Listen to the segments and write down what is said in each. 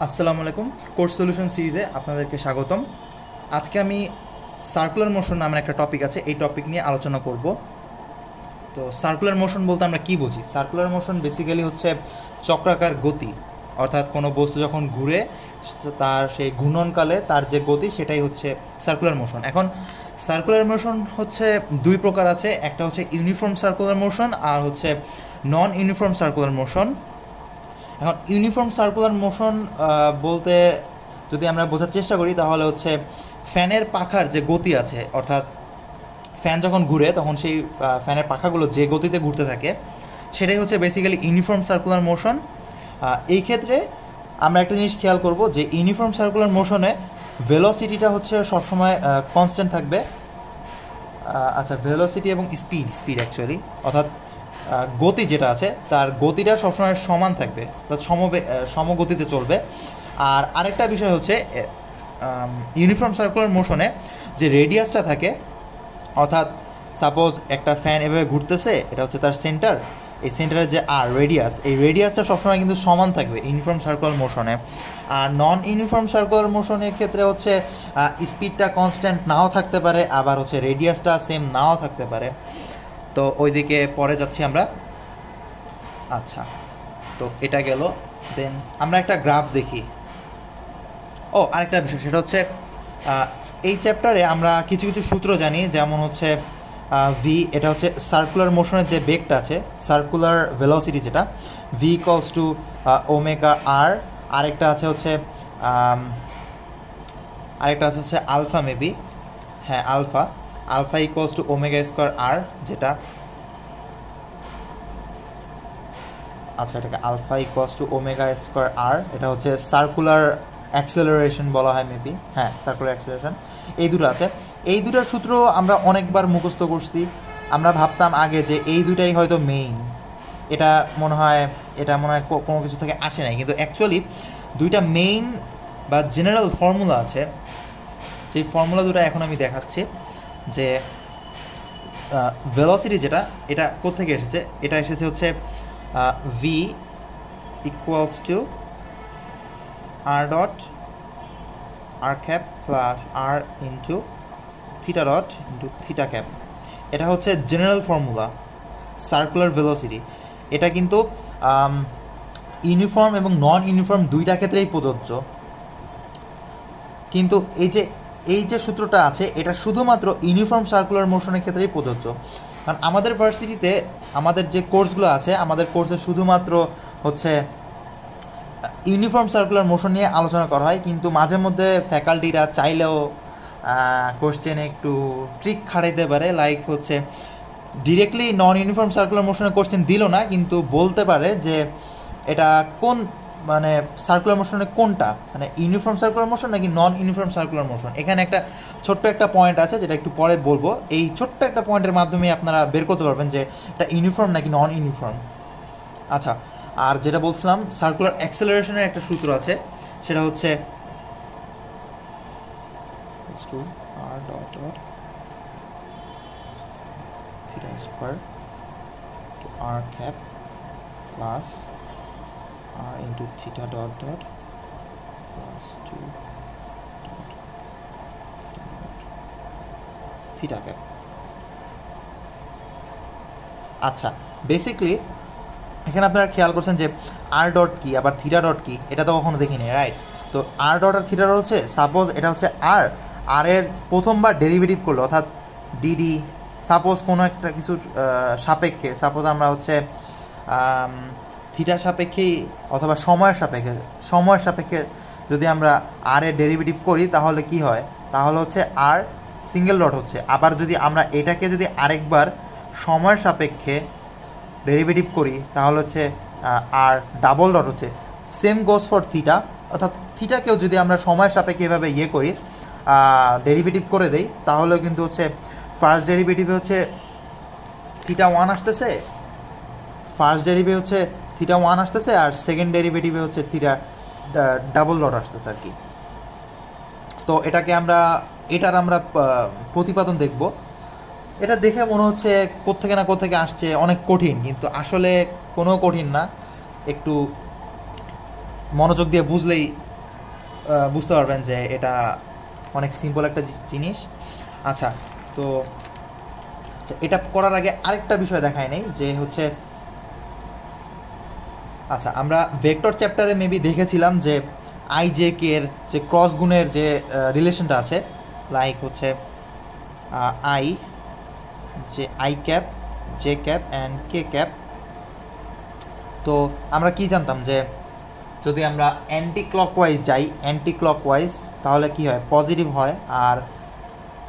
আসসালামু আলাইকুম। Course solution সিরিজে আপনাদেরকে স্বাগতম। আজকে আমি সার্কুলার মোশন নামের একটা টপিক আছে, এই টপিক নিয়ে আলোচনা করব। তো সার্কুলার মোশন বলতে আমরা কি বুঝি? সার্কুলার মোশন বেসিক্যালি হচ্ছে চক্রাকার গতি, অর্থাৎ কোনো বস্তু যখন ঘুরে তার সেই ঘূর্ণনকালে তার যে গতি সেটাই হচ্ছে সার্কুলার মোশন। এখন সার্কুলার মোশন হচ্ছে দুই প্রকার আছে, একটা হচ্ছে ইউনিফর্ম সার্কুলার মোশন আর হচ্ছে নন ইউনিফর্ম সার্কুলার মোশন। এখন ইউনিফর্ম সার্কুলার মোশন বলতে যদি আমরা বোঝার চেষ্টা করি তাহলে হচ্ছে ফ্যানের পাখার যে গতি আছে, অর্থাৎ ফ্যান যখন ঘুরে তখন সেই ফ্যানের পাখাগুলো যে গতিতে ঘুরতে থাকে সেটাই হচ্ছে বেসিক্যালি ইউনিফর্ম সার্কুলার মোশন। এই ক্ষেত্রে আমরা একটা জিনিস খেয়াল করব যে ইউনিফর্ম সার্কুলার মোশনে ভেলোসিটিটা হচ্ছে সবসময় কনস্ট্যান্ট থাকবে। আচ্ছা, ভেলোসিটি এবং স্পিড অ্যাকচুয়ালি, অর্থাৎ গতি যেটা আছে তার গতিটা সবসময় সমান থাকবে, অর্থাৎ সমগতিতে চলবে। আর আরেকটা বিষয় হচ্ছে ইউনিফর্ম সার্কুলার মোশনে যে রেডিয়াসটা থাকে, অর্থাৎ সাপোজ একটা ফ্যান এভাবে ঘুরতেছে, এটা হচ্ছে তার সেন্টার, এই সেন্টারের যে রেডিয়াস, এই রেডিয়াসটা সবসময় কিন্তু সমান থাকবে ইউনিফর্ম সার্কুলার মোশনে। আর নন ইউনিফর্ম সার্কুলার মোশনের ক্ষেত্রে হচ্ছে স্পিডটা কনস্ট্যান্ট নাও থাকতে পারে, আবার হচ্ছে রেডিয়াসটা সেম নাও থাকতে পারে। তো ওইদিকে পরে যাচ্ছি আমরা। আচ্ছা, তো এটা গেল। দেন আমরা একটা গ্রাফ দেখি। আরেকটা বিষয়, সেটা হচ্ছে এই চ্যাপ্টারে আমরা কিছু কিছু সূত্র জানি, যেমন হচ্ছে ভি, এটা হচ্ছে সার্কুলার মোশনের যে বেগটা আছে, সার্কুলার ভেলোসিটি যেটা, V equals to omega R. আরেকটা আছে হচ্ছে আলফা, মেবি, হ্যাঁ alpha equals to omega square R, যেটা, আচ্ছা এটাকে alpha equals to omega square R, এটা হচ্ছে সার্কুলার অ্যাক্সেলারেশন বলা হয় মেবি, হ্যাঁ সার্কুলার অ্যাক্সেলারেশন। এই দুটো আছে, এই দুটার সূত্র আমরা অনেকবার মুখস্থ করছি। আমরা ভাবতাম আগে যে এই দুটাই হয়তো মেইন, এটা মনে হয় কোনো কিছু থেকে আসে নাই, কিন্তু অ্যাকচুয়ালি দুইটা মেইন বা জেনারেল ফর্মুলা আছে, যে ফর্মুলা দুটো এখন আমি দেখাচ্ছি। যে ভেলোসিটি যেটা, এটা কোত্থেকে এসেছে? এটা এসেছে হচ্ছে V equals to R dot R cap plus R into theta dot into theta cap. এটা হচ্ছে জেনারেল ফর্মুলা সার্কুলার ভেলোসিটি। এটা কিন্তু ইউনিফর্ম এবং নন ইউনিফর্ম দুইটা ক্ষেত্রেই প্রযোজ্য, কিন্তু এই যে সূত্রটা আছে এটা শুধুমাত্র ইউনিফর্ম সার্কুলার মোশনের ক্ষেত্রেই প্রযোজ্য। কারণ আমাদের ভার্সিটিতে আমাদের যে কোর্সগুলো আছে, আমাদের কোর্সে শুধুমাত্র হচ্ছে ইউনিফর্ম সার্কুলার মোশন নিয়ে আলোচনা করা হয়, কিন্তু মাঝে মধ্যে ফ্যাকাল্টিরা চাইলেও কোশ্চেনে একটু ট্রিক খাটাইতে পারে, লাইক হচ্ছে ডিরেক্টলি নন ইউনিফর্ম সার্কুলার মোশনের কোশ্চেন দিল না, কিন্তু বলতে পারে যে এটা কোন মানে সার্কুলার মোশনে কোনটা, মানে ইউনিফর্ম সার্কুলার মোশন নাকি নন ইউনিফর্ম সার্কুলার মোশন। এখানে একটা ছোট্ট একটা পয়েন্ট আছে যেটা একটু পরে বলবো। এই ছোট্ট একটা পয়েন্টের মাধ্যমে আপনারা বের করতে পারবেন যে এটা ইউনিফর্ম নাকি নন ইউনিফর্ম। আচ্ছা, আর যেটা বলছিলাম সার্কুলার অ্যাক্সেলারেশনের একটা সূত্র আছে, সেটা হচ্ছে R dot dot theta square to R cap plus R into theta dot dot plus 2 theta cap. আচ্ছা, বেসিকলি এখানে আপনারা খেয়াল করছেন যে আর ডট কি আবার থিটা ডট কি, এটা তো কখনো দেখিনি, রাইট? তো আর ডট আর থিটা ডট হচ্ছে, সাপোজ এটা হচ্ছে আর এর প্রথমবার ডেরিভেটিভ করলো, অর্থাৎ ডিডি, সাপোজ কোনো একটা কিছু সাপেক্ষে, সাপোজ আমরা হচ্ছে থিটার সাপেক্ষেই অথবা সময়ের সাপেক্ষে যদি আমরা আর এর ডেরিভেটিভ করি তাহলে কি হয়? তাহলে হচ্ছে আর সিঙ্গেল ডট হচ্ছে। আবার যদি আমরা এটাকে যদি আরেকবার সময়ের সাপেক্ষে ডেরিভেটিভ করি তাহলে হচ্ছে আর ডাবল ডট হচ্ছে। সেম গোস ফর থিটা, অর্থাৎ থিটাকেও যদি আমরা সময়ের সাপেক্ষে এভাবে করি, ডেরিভেটিভ করে দেই, তাহলেও কিন্তু হচ্ছে ফার্স্ট ডেরিভেটিভে হচ্ছে থিটা 1 আসতেছে, আর সেকেন্ড ডেরিভেটিভে হচ্ছে থিটা ডাবল ডট আসতেছে আর কি। তো এটার আমরা প্রতিপাদন দেখব। এটা দেখে মনে হচ্ছে কোত্থেকে আসছে, অনেক কঠিন, কিন্তু আসলে কোনো কঠিন না, একটু মনোযোগ দিয়ে বুঝলেই বুঝতে পারবেন যে এটা অনেক সিম্পল একটা জিনিস। আচ্ছা, তো এটা করার আগে আরেকটা বিষয় দেখায় নেই যে হচ্ছে, আচ্ছা আমরা ভেক্টর চ্যাপ্টারে মেবি দেখেছিলাম যে আই জে কে এর যে ক্রস গুণের যে রিলেশনটা আছে, লাইক হচ্ছে আই যে I cap, J cap and K cap. তো আমরা কি জানতাম যে যদি আমরা অ্যান্টি ক্লকওয়াইজ যাই, অ্যান্টি ক্লকওয়াইজ তাহলে কি হয়, পজিটিভ হয়, আর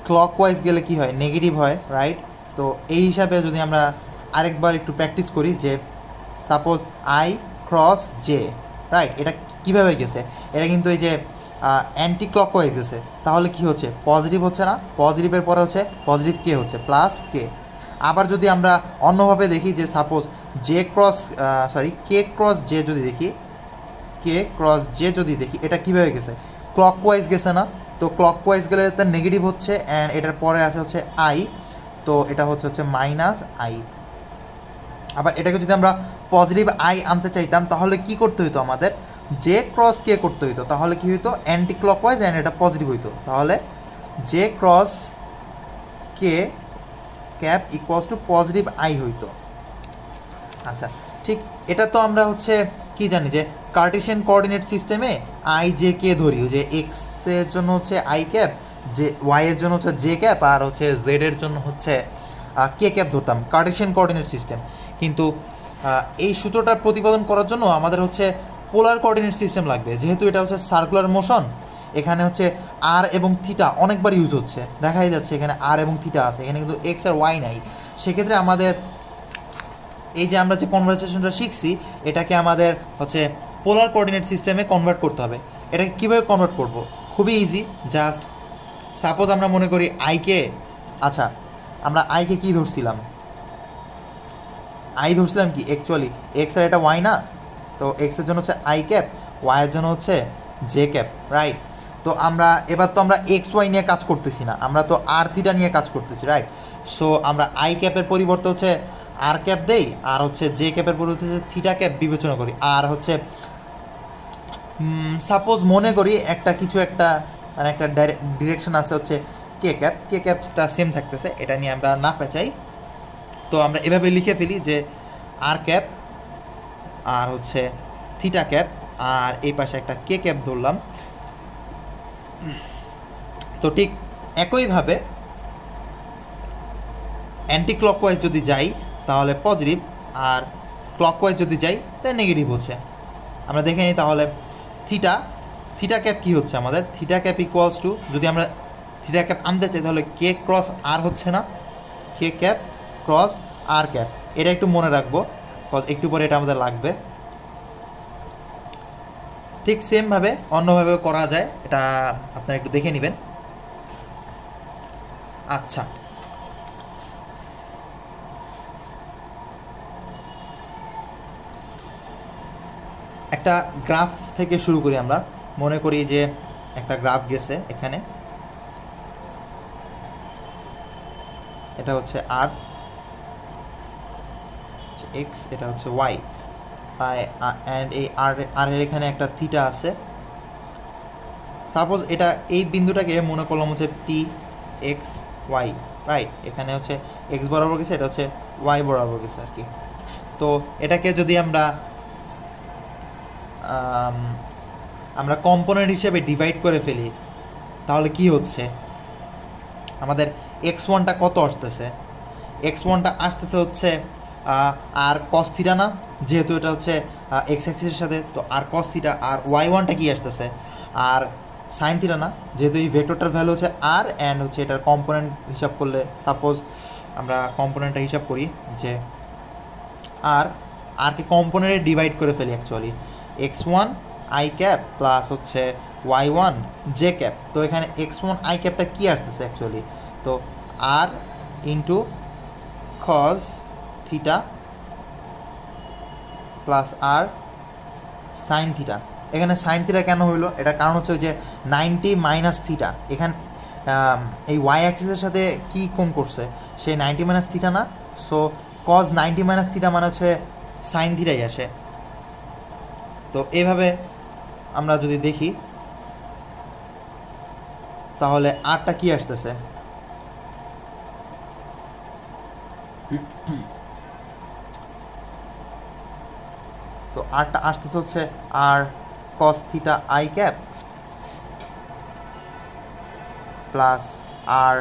ক্লকওয়াইজ গেলে কি হয়, নেগেটিভ হয়, রাইট? তো এই হিসাবে যদি আমরা আরেকবার একটু প্র্যাকটিস করি যে suppose I cross J, right? এটা কীভাবে গেছে, এটা কিন্তু এই যে অ্যান্টি ক্লকওয়াইজ গেছে, তাহলে কি হচ্ছে, পজিটিভ হচ্ছে না, পজিটিভের পরে হচ্ছে পজিটিভ কে হচ্ছে প্লাস কে। আবার যদি আমরা অন্যভাবে দেখি যে সাপোজ জে ক্রস কে ক্রস জে যদি দেখি, কে ক্রস জে যদি দেখি, এটা কীভাবে গেছে, ক্লকওয়াইজ গেছে না? তো ক্লকওয়াইজ গেলে তার নেগেটিভ হচ্ছে, অ্যান্ড এটার পরে আছে হচ্ছে আই, তো এটা হচ্ছে মাইনাস আই। আবার এটাকে যদি আমরা পজিটিভ আই আনতে চাইতাম তাহলে কি করতে হইতো, আমাদের জে ক্রস কে করতে হইতো, তাহলে কি হইতো, অ্যান্টি ক্লকওয়াইজ অ্যান্ড এটা পজিটিভ হইতো, তাহলে J cross K cap equals two positive I হইতো। আচ্ছা, ঠিক এটা তো আমরা হচ্ছে কি জানি যে কার্টেশিয়ান কোঅর্ডিনেট সিস্টেমে আই জে কে ধরি, যে এক্স এর জন্য হচ্ছে আই ক্যাপ, যে ওয়াই এর জন্য হচ্ছে জে ক্যাপ, আর হচ্ছে জেড এর জন্য হচ্ছে কে ক্যাপ ধরতাম কার্টেশিয়ান কোঅর্ডিনেট সিস্টেম। কিন্তু এই সূত্রটা প্রতিপাদন করার জন্য আমাদের হচ্ছে পোলার কোঅর্ডিনেট সিস্টেম লাগবে, যেহেতু এটা হচ্ছে সার্কুলার মোশন। এখানে হচ্ছে আর এবং থিটা অনেকবার ইউজ হচ্ছে, দেখাই যাচ্ছে এখানে আর এবং থিটা আছে, এখানে কিন্তু এক্স আর ওয়াই নাই। সেক্ষেত্রে আমাদের এই যে আমরা যে কনভারসেশনটা শিখছি, এটাকে আমাদের হচ্ছে পোলার কোঅর্ডিনেট সিস্টেমে কনভার্ট করতে হবে। এটাকে কীভাবে কনভার্ট করব, খুবই ইজি। জাস্ট সাপোজ আমরা মনে করি আইকে, আচ্ছা আমরা আইকে কী ধরছিলাম, আই ধরছিলাম কি, অ্যাকচুয়ালি এক্স আর এটা ওয়াই না, তো এক্সের জন্য হচ্ছে আই ক্যাপ, ওয়াইয়ের জন্য হচ্ছে জে ক্যাপ, রাইট? তো আমরা এবার তো আমরা এক্স ওয়াই নিয়ে কাজ করতেছি না, আমরা তো আর থিটা নিয়ে কাজ করতেছি, রাইট? সো আমরা আই ক্যাপের পরিবর্তে হচ্ছে আর ক্যাপ দেই, আর হচ্ছে জে ক্যাপের পরিবর্তে হচ্ছে থিটা ক্যাপ বিবেচনা করি, আর হচ্ছে সাপোজ মনে করি একটা কিছু একটা মানে একটা ডিরেকশন আছে হচ্ছে কে ক্যাপ, কে ক্যাপটা সেম থাকতেছে, এটা নিয়ে আমরা না পেঁচাই। তো আমরা এভাবে লিখে ফেলি যে আর ক্যাপ আর হচ্ছে থিটা ক্যাপ, আর এই পাশে একটা কে ক্যাপ ধরলাম। তো ঠিক একইভাবে অ্যান্টি ক্লকওয়াইজ যদি যাই তাহলে পজিটিভ, আর ক্লকওয়াইজ যদি যাই তাহলে নেগেটিভ হচ্ছে। আমরা দেখে নিই তাহলে থিটা ক্যাপ কী হচ্ছে আমাদের, থিটা ক্যাপ ইকুয়ালস টু, যদি আমরা থিটা ক্যাপ আনতে চাই তাহলে কে ক্রস আর হচ্ছে না, কে ক্যাপ ক্রস আর ক্যাপ। এটা একটু মনে রাখবো, কজ একটু পরে এটা আমাদের লাগবে। ঠিক সেমভাবে অন্যভাবে করা যায়, এটা আপনারা একটু দেখে নেবেন। আচ্ছা, একটা গ্রাফ থেকে শুরু করি আমরা। মনে করি যে একটা গ্রাফ গেছে এখানে, এটা হচ্ছে আর এক্স, এটা হচ্ছে ওয়াই, অ্যান্ড এই আর এর এখানে একটা থিটা আছে। সাপোজ এটা এই বিন্দুটাকে মনে করলাম হচ্ছে পি এক্স ওয়াই, রাইট? এখানে হচ্ছে এক্স বরাবর গেছে, এটা হচ্ছে ওয়াই বরাবর গেছে আর কি। তো এটাকে যদি আমরা কম্পোনেন্ট হিসেবে ডিভাইড করে ফেলি তাহলে কি হচ্ছে, আমাদের এক্স ওয়ানটা কত আসতেছে, এক্স ওয়ানটা আসতেছে হচ্ছে আর কস থিটা না, যেহেতু এটা হচ্ছে এক্স অ্যাক্সিসের সাথে, তো আর কস থিটা। আর ওয়াই ওয়ানটা কি আসতেছে, আর সাইন থিটা না, যেহেতু এই ভেক্টরটার ভ্যালু হচ্ছে আর, অ্যান্ড হচ্ছে এটার কম্পোনেন্ট হিসাব করলে, সাপোজ আমরা কম্পোনেন্টটা হিসাব করি যে আরকে কম্পোনেন্টে ডিভাইড করে ফেলি, actually x one I cap plus হচ্ছে ওয়াই ওয়ান জে ক্যাপ। তো এখানে এক্স ওয়ান আই ক্যাপটা কী আসতেছে অ্যাকচুয়ালি, তো আর into cos theta plus R sine theta. এখানে সাইন থিটা কেন হইলো, এটা কারণ হচ্ছে যে 90 মাইনাস থিটা, এখানে এই ওয়াই অ্যাক্সিসের সাথে কি কোণ করছে, সে 90 মাইনাস থিটা না, সো কজ 90 মাইনাস থিটা মানে হচ্ছে সাইন থিটাই আসে। তো এইভাবে আমরা যদি দেখি তাহলে আরটা কি আসতেছে, তো আরটা আসতেছে হচ্ছে R cos theta I cap plus R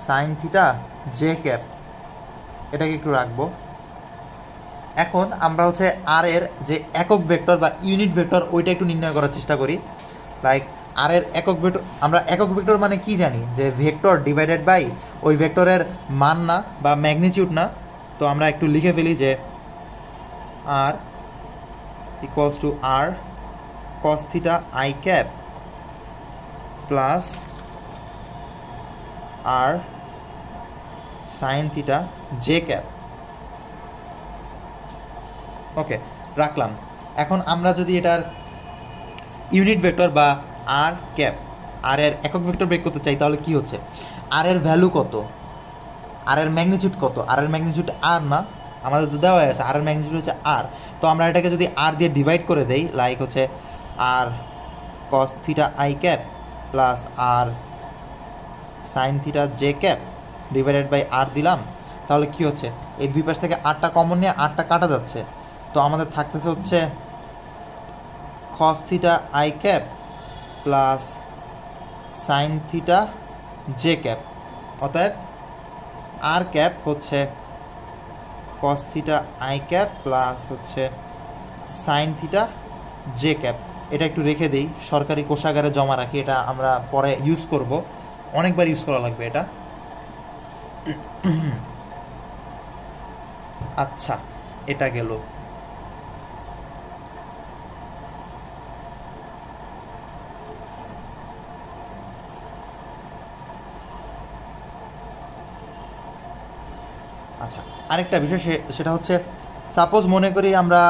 sine theta J cap. এটাকে একটু রাখবো। এখন আমরা হচ্ছে আর এর যে একক ভেক্টর বা ইউনিট ভেক্টর ওইটা একটু নির্ণয় করার চেষ্টা করি। লাইক আর এর একক ভেক্টর, আমরা একক ভেক্টর মানে কি জানি, যে ভেক্টর ডিভাইডেড বাই ওই ভেক্টরের মান না বা ম্যাগনিটিউড না। তো আমরা একটু লিখে ফেলি যে R equals to R cos theta I cap plus R sine theta J cap. Okay, রাখলাম। এখন আমরা যদি এটার ইউনিট ভেক্টর বা আর ক্যাপ, আর এর একক ভেক্টর বের করতে চাই, তাহলে কি হচ্ছে, আর এর ভ্যালু কত, আর এর ম্যাগনিটিউড কত, আর এর ম্যাগনিটিউড আর না, আমাদের তো দেওয়া আছে আর এর ম্যাগনিটিউড হচ্ছে আর। তো আমরা এটাকে যদি আর দিয়ে ডিভাইড করে দেই, লাইক হচ্ছে R cos theta I cap plus R sine theta J cap divided by R দিলাম, তাহলে কি হচ্ছে, এই দুই পাশ থেকে আরটা কমন নিয়ে আরটা কাটা যাচ্ছে। তো আমাদের থাকতেছে হচ্ছে cos theta I cap plus sine theta J cap. অতএব আর ক্যাপ হচ্ছে cos theta I cap plus হচ্ছে সাইন থিটা জে ক্যাপ। এটা একটু রেখে দিই, সরকারি কোষাগারে জমা রাখি, এটা আমরা পরে ইউজ করব, অনেকবার ইউজ করা লাগবে এটা। আচ্ছা, এটা গেল। আচ্ছা, আরেকটা বিষয় সেটা হচ্ছে, সাপোজ মনে করি আমরা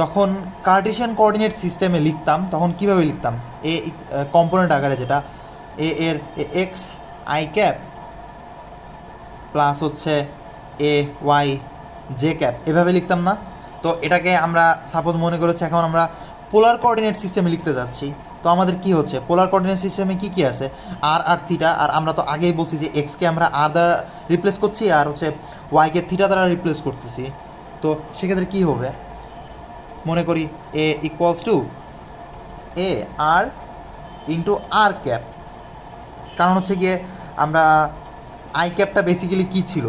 যখন কার্টেশিয়ান কোঅর্ডিনেট সিস্টেমে লিখতাম তখন কিভাবে লিখতাম, এ কম্পোনেন্ট আকারে, যেটা এ এর এক্স আই ক্যাপ প্লাস হচ্ছে এ ওয়াই জে ক্যাপ, এভাবে লিখতাম না? তো এটাকে আমরা সাপোজ মনে করেছি এখন আমরা পোলার কোঅর্ডিনেট সিস্টেমে লিখতে যাচ্ছি। তো আমাদের কি হচ্ছে, পোলার কোঅর্ডিনেট সিস্টেমে কি কি আছে, আর আর থিটা, আর আমরা তো আগেই বলছি যে এক্সকে আমরা আর দ্বারা রিপ্লেস করছি আর হচ্ছে ওয়াইকে থিটা দ্বারা রিপ্লেস করতেছি। তো সেক্ষেত্রে কি হবে, মনে করি A equals to A R into R cap. কারণ হচ্ছে গিয়ে আমরা আই ক্যাপটা বেসিক্যালি কী ছিল,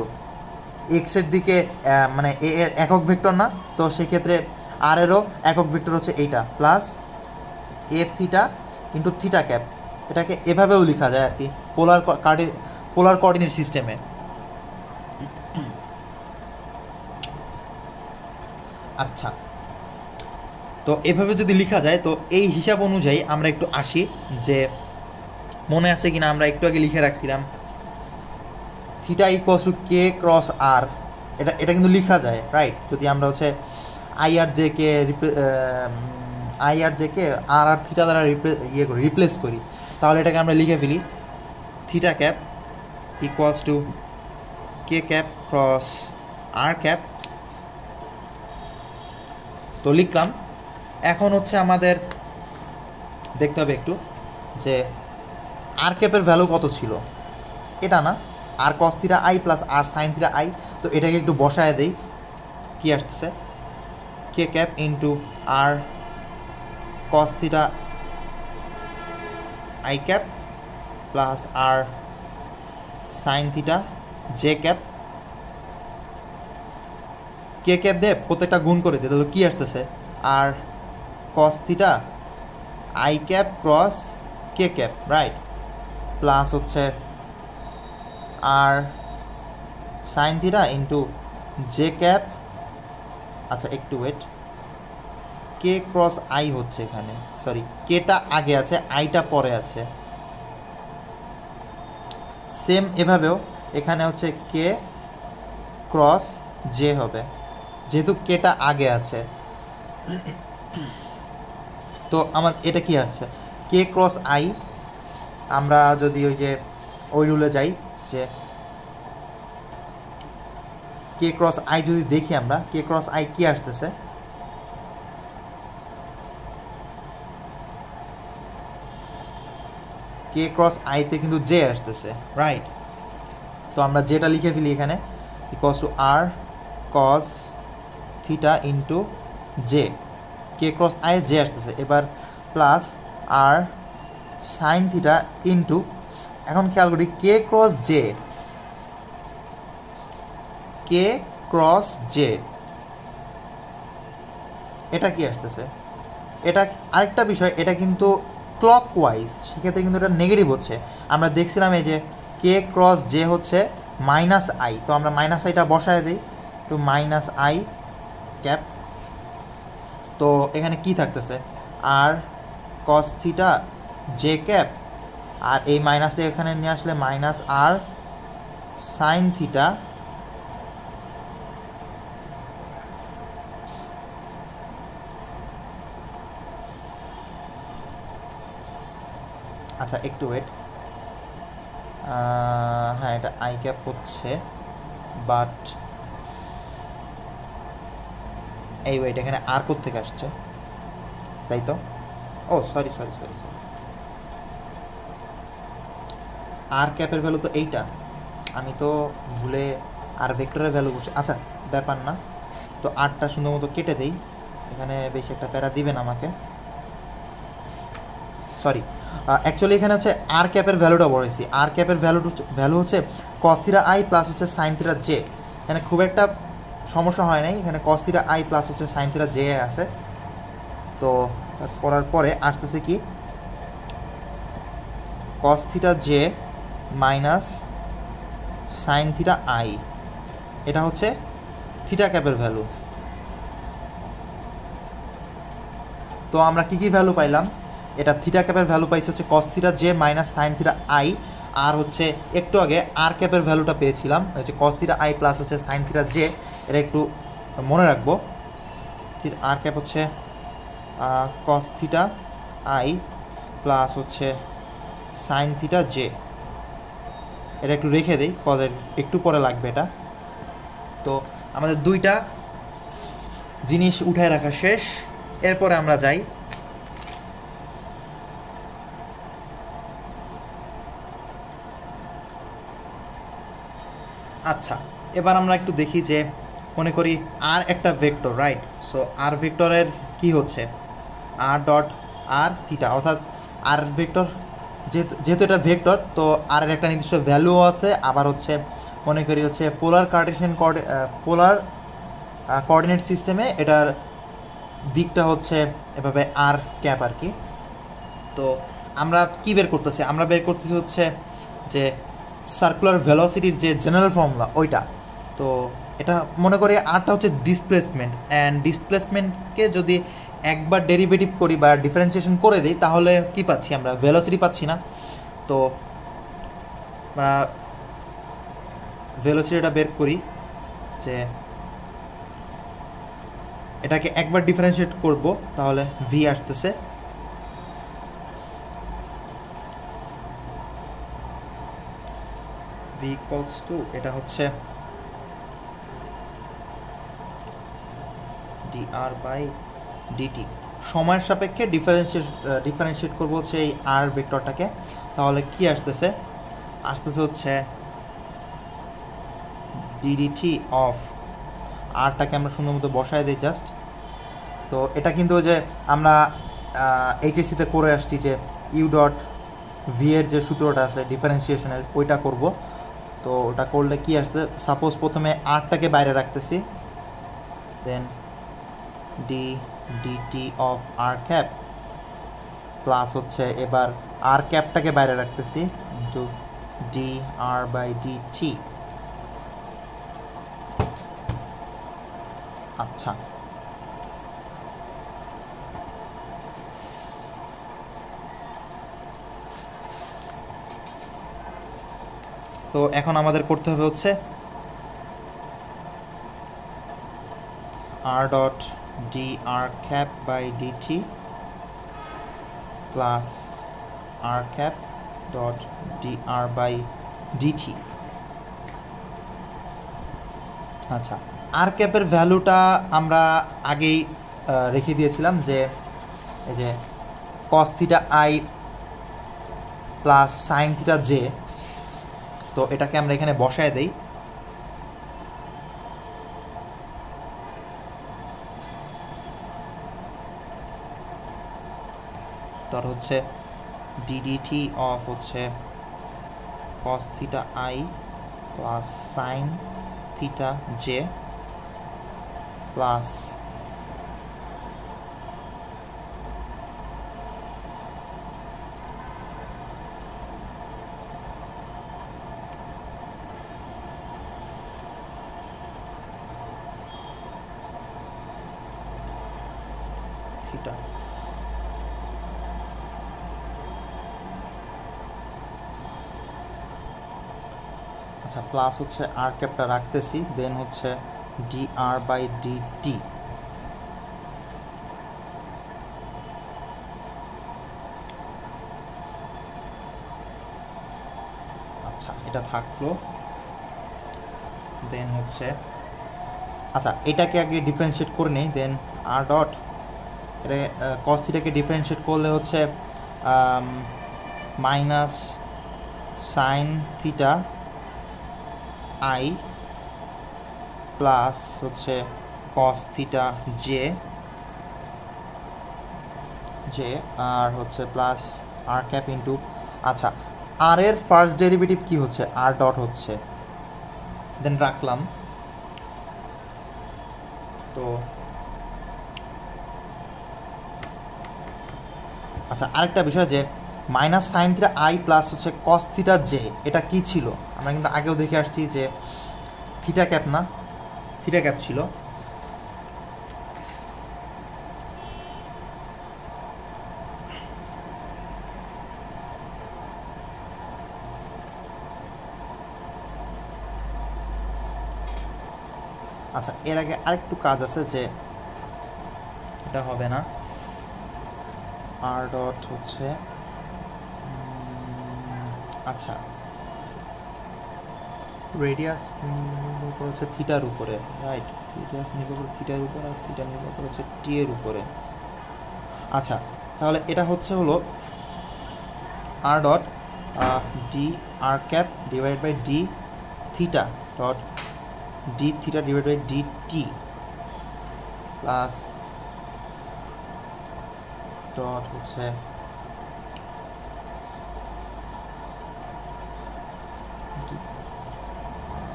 এক্সের দিকে মানে এ এর একক ভেক্টর না, তো সেক্ষেত্রে আর এরও একক ভেক্টর হচ্ছে এইটা প্লাস এ থিটা ইন্টু থিটা ক্যাপ। এটাকে এভাবেও লেখা যায় আর কি পোলার কোঅর্ডিনেট সিস্টেমে। আচ্ছা, তো এভাবে যদি লেখা যায়, তো এই হিসাব অনুযায়ী আমরা একটু আসি, যে মনে আছে কিনা আমরা একটু আগে লিখে রাখছিলাম theta equals to K cross R. এটা কিন্তু লেখা যায়, রাইট? যদি আমরা হচ্ছে আই আর জে কে আর আর থিটা দ্বারা রিপ্লেস করি, তাহলে এটাকে আমরা লিখে ফেলি theta cap equals to K cap cross R cap. তো লিখলাম। এখন হচ্ছে আমাদের দেখতে হবে একটু যে আর ক্যাপের ভ্যালু কত ছিল, এটা না, R cos theta I plus R sine theta I. তো এটাকে একটু বসায় দেই, কি আসতেছে, K cap into R cos theta I cap plus R sine theta J cap. K cap দিয়ে প্রত্যেকটা গুণ করে দিই, তাহলে কী আসতেছে, R cos theta I cap cross K cap, right? Plus হচ্ছে R sine theta into J cap. আচ্ছা, একটু ওয়েট, কে ক্রস আই হচ্ছে এখানে, সরি, কেটা আগে আছে আইটা পরে আছে। সেম এভাবেও এখানে হচ্ছে কে ক্রস জে হবে, যেহেতু কেটা আগে আছে। তো আমার এটা কি আসছে, কে ক্রস আই। আমরা যদি ওই রুলে যাই, যে কে ক্রস আই যদি দেখি আমরা, কে ক্রস আই কি আসতেছে, কে ক্রস আইতে কিন্তু জে আসতেছে, রাইট? তো আমরা যেটা লিখে ফেলি এখানে equals to R cos theta into J, K cross I J আসতেছে, এবার plus R sine theta into, এখন খেয়াল করি K cross J, K cross J এটা কি আসতেছে, এটা আরেকটা বিষয়, এটা কিন্তু ক্লক ওয়াইজ, সেক্ষেত্রে কিন্তু এটা নেগেটিভ হচ্ছে। আমরা দেখছিলাম এই যে কে ক্রস জে হচ্ছে মাইনাস আই, তো আমরা মাইনাস আইটা বসায় দিই, তো মাইনাস আই ক্যাপ, তো এখানে কি থাকতেছে আর কস থিটা জে ক্যাপ, আর এই মাইনাসটা এখানে নিয়ে আসলে মাইনাস আর সাইন থিটা আচ্ছা একটু ওয়েট, হ্যাঁ এটা আই ক্যাপ হচ্ছে, বাট এই ওয়েট এখানে আর কোথা থেকে আসছে, তাই তো? ও সরি সরি সরি সরি, আর ক্যাপের ভ্যালু তো এইটা, আমি তো ভুলে আর ভেক্টরের ভ্যালু বসে, আচ্ছা ব্যাপার না, তো আরটা সুন্দর মতো কেটে দেই, এখানে বেশি একটা প্যারা দিবেন আমাকে, সরি। অ্যাকচুয়ালি এখানে হচ্ছে আর ক্যাপের ভ্যালুটা বলেছি, আর ক্যাপের ভ্যালু হচ্ছে কস থিটা আই প্লাস হচ্ছে সাইন থিটা জে, এখানে খুব একটা সমস্যা হয় নাই, এখানে কস থিটা আই প্লাস হচ্ছে সাইন থিটা জে আছে, তো করার পরে আসতেছে কি কস theta J minus sine theta I, এটা হচ্ছে থিটা ক্যাপের ভ্যালু। তো আমরা কি কি ভ্যালু পাইলাম, এটা থিটা ক্যাপের ভ্যালু পাইছে হচ্ছে cos theta J minus sine theta I, আর হচ্ছে একটু আগে আর ক্যাপের ভ্যালুটা পেয়েছিলাম হচ্ছে কস থিটা আই প্লাস হচ্ছে সাইন থিটা জে, এটা একটু মনে রাখবো, আর ক্যাপ হচ্ছে কস থিটা আই প্লাস হচ্ছে সাইন থিটা জে, এটা একটু রেখে দিই কজের একটু পরে লাগবে এটা। তো আমাদের দুইটা জিনিস উঠায় রাখা শেষ, এরপরে আমরা যাই আচ্ছা, এবার আমরা একটু দেখি যে মনে করি আর একটা ভেক্টর, রাইট? সো আর ভেক্টরের কি হচ্ছে আর ডট আর থিটা, অর্থাৎ আর ভেক্টর যেহেতু এটা ভেক্টর, তো আর এর একটা নির্দিষ্ট ভ্যালুও আছে, আবার হচ্ছে মনে করি হচ্ছে পোলার কার্টেশিয়ান পোলার কোঅর্ডিনেট সিস্টেমে এটার দিকটা হচ্ছে এভাবে আর ক্যাপ আর কি। তো আমরা কি বের করতেছি, আমরা বের করতেছি হচ্ছে যে সার্কুলার ভেলোসিটির যে জেনারেল ফর্মুলা ওইটা। তো এটা মনে করি আরটা হচ্ছে ডিসপ্লেসমেন্ট, অ্যান্ড ডিসপ্লেসমেন্টকে যদি একবার ডেরিভেটিভ করি বা ডিফারেন্সিয়েশন করে দিই তাহলে কি পাচ্ছি আমরা, ভেলোসিটি পাচ্ছি না। তো আমরা ভেলোসিটিটা বের করি যে এটাকে একবার ডিফারেন্সিয়েট করব তাহলে ভি আসতেছে, ভি ইকুয়ালস টু এটা হচ্ছে dr বাই dt, সময়ের সাপেক্ষে ডিফারেন্সিয়েট করবো হচ্ছে এই আর ভেক্টরটাকে, তাহলে কি আসতেছে হচ্ছে ddt অফ আরটাকে আমরা সুন্দর মতো বসায় দিই জাস্ট। তো এটা কিন্তু যে আমরা এইচএসসিতে করে আসছি যে ইউ ডট ভি এর যে সূত্রটা আছে ডিফারেন্সিয়েশনের ওইটা করব। তো ওটা করলে কি আসছে, সাপোজ প্রথমে আরটাকে বাইরে রাখতেছি, then dt of R cap plus হচ্ছে এবার আর ক্যাপটাকে বাইরে রাখতেছি ইন্টু dr বাই dt। আচ্ছা, তো এখন আমাদের করতে হবে হচ্ছে r dot dr cap by dt plus r cap dot dr by dt। আচ্ছা, আর ক্যাপের ভ্যালুটা আমরা আগেই রেখে দিয়েছিলাম যে এই যে কস theta I plus sine theta J. তো এটাকে আমরা এখানে বসায় দেই। তার হচ্ছে ডিডিটি অফ হচ্ছে cos theta I plus sine theta J plus theta. আচ্ছা, প্লাস হচ্ছে আর ক্যাপটা রাখতেছি, দেন হচ্ছে D R by D T. আচ্ছা, এটা থাকলো। দেন হচ্ছে আচ্ছা এটাকে আগে ডিফারেন্সিয়েট করে নেই, দেন আর ডট এটা কস থিটাকে ডিফারেন্সিয়েট করলে হচ্ছে minus sine theta I plus হচ্ছে cos theta J J R হচ্ছে প্লাস আর ক্যাপ ইন্টু, আচ্ছা আর এর ফার্স্ট ডেরিভেটিভ কি হচ্ছে, আর ডট হচ্ছে, দেন রাখলাম। তো আচ্ছা, আরেকটা বিষয় যে minus sine theta I plus হচ্ছে কস থিটা জে, এটা কি ছিল আমরা কিন্তু আগেও দেখে আসছি যে থিটা ক্যাপ না, থিটা ক্যাপ ছিল। আচ্ছা, এর আগে আরেকটু কাজ আছে যে এটা হবে না, আর ডট হচ্ছে আচ্ছা রেডিয়াস নির্ভর করে হচ্ছে থিটার উপরে, রাইট? রেডিয়াস নির্ভর করে থিটার উপরে আর থিটা নির্ভর করে হচ্ছে টি এর উপরে। আচ্ছা, তাহলে এটা হচ্ছে হলো R dot D R cap divide by D theta dot D theta divide by D T plus dot হচ্ছে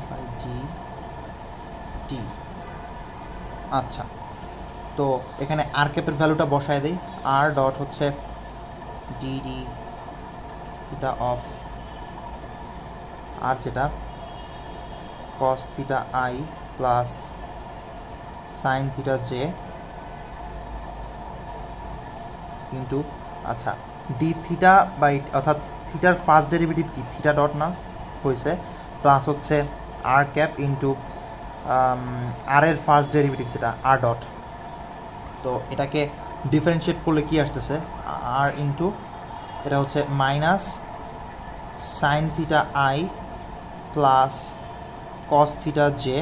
বাই ডি টি। আচ্ছা, তো এখানে আর ক্যাপের ভ্যালুটা বসায় দেই, আর ডট হচ্ছে D D theta of R যেটা cos theta I plus sine theta J কিন্তু, আচ্ছা ডি থিটা বাই অর্থাৎ থিটার ফার্স্ট ডেরিভেটিভ কি থিটা ডট না হয়েছে, প্লাস হচ্ছে আর ক্যাপ ইন্টু আর এর ফার্স্ট ডেরিভেটিভ যেটা আর ডট। তো এটাকে ডিফারেন্সিয়েট করলে কি আসতেছে, আর ইন্টু এটা হচ্ছে minus sine theta I plus cos theta J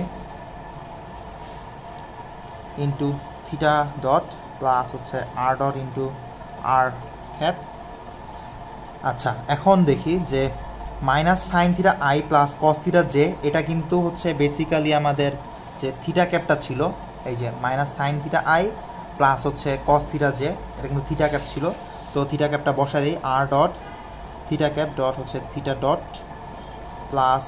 into theta dot plus হচ্ছে R dot into R cap. আচ্ছা, এখন দেখি যে minus sine theta I plus cos theta J, এটা কিন্তু হচ্ছে বেসিক্যালি আমাদের যে থিটা ক্যাপটা ছিল, এই যে minus sine theta I plus হচ্ছে কস থিটা জে, এটা কিন্তু থিটা ক্যাপ ছিল। তো থিটা ক্যাপটা বসাই দিই, R dot theta cap dot হচ্ছে theta dot plus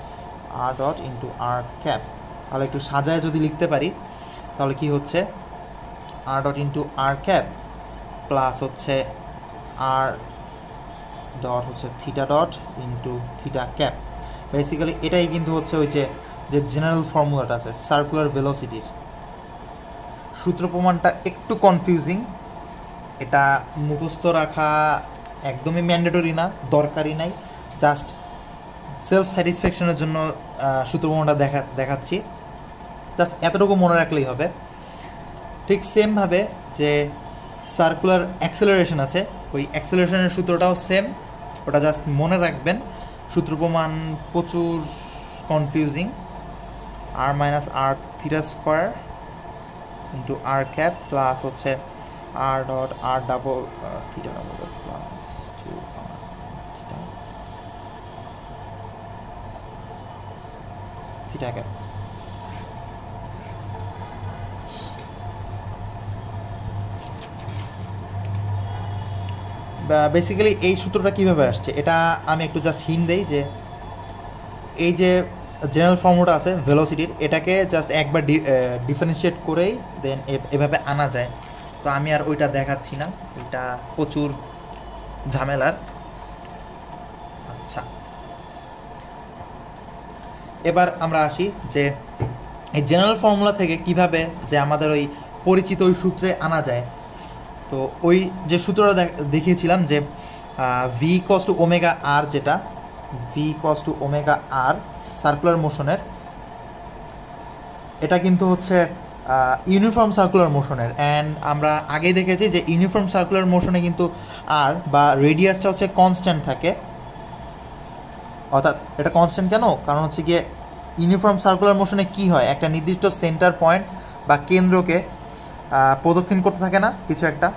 R dot into R cap. তাহলে একটু সাজায় যদি লিখতে পারি তাহলে কি হচ্ছে, R dot into R cap plus হচ্ছে আর ডট হচ্ছে theta dot into theta cap. Basically এটাই কিন্তু হচ্ছে ওই যে জেনারেল ফর্মুলাটা আছে সার্কুলার ভেলোসিটির। সূত্র প্রমাণটা একটু কনফিউজিং, এটা মুখস্থ রাখা একদমই ম্যান্ডেটরি না, দরকারই নাই, জাস্ট সেলফ স্যাটিসফ্যাকশনের জন্য সূত্র প্রমাণটা দেখাচ্ছি, জাস্ট এতটুকু মনে রাখলেই হবে। ঠিক সেমভাবে যে সার্কুলার অ্যাক্সেলারেশন আছে, ওই অ্যাক্সেলারেশনের সূত্রটাও সেম, ওটা জাস্ট মনে রাখবেন। সূত্র প্রমাণ প্রচুর confusing, R minus R theta square into R cap plus হচ্ছে R dot R double theta double plus 2 theta theta cap. Basically এই সূত্রটা কীভাবে আসছে এটা আমি একটু জাস্ট হিন্ট দেই যে এই যে জেনারেল ফর্মুলাটা আছে ভেলোসিটির, এটাকে জাস্ট একবার ডিফারেন্সিয়েট করেই দেন এভাবে আনা যায়। তো আমি আর ওইটা দেখাচ্ছি না, এটা প্রচুর ঝামেলার। আচ্ছা, এবার আমরা আসি যে এই জেনারেল ফর্মুলা থেকে কিভাবে যে আমাদের ওই পরিচিত ওই সূত্রে আনা যায়। তো ওই যে সূত্রটা দেখিয়েছিলাম যে V equals to omega R, যেটা V equals to omega R circular মোশনের, এটা কিন্তু হচ্ছে ইউনিফর্ম সার্কুলার মোশনের। অ্যান্ড আমরা আগেই দেখেছি যে ইউনিফর্ম সার্কুলার মোশনে কিন্তু আর বা রেডিয়াসটা হচ্ছে কনস্ট্যান্ট থাকে। অর্থাৎ এটা কনস্ট্যান্ট কেন? কারণ হচ্ছে গিয়ে ইউনিফর্ম সার্কুলার মোশনে কি হয়, একটা নির্দিষ্ট সেন্টার পয়েন্ট বা কেন্দ্রকে প্রদক্ষিণ করতে থাকে না কিছু একটা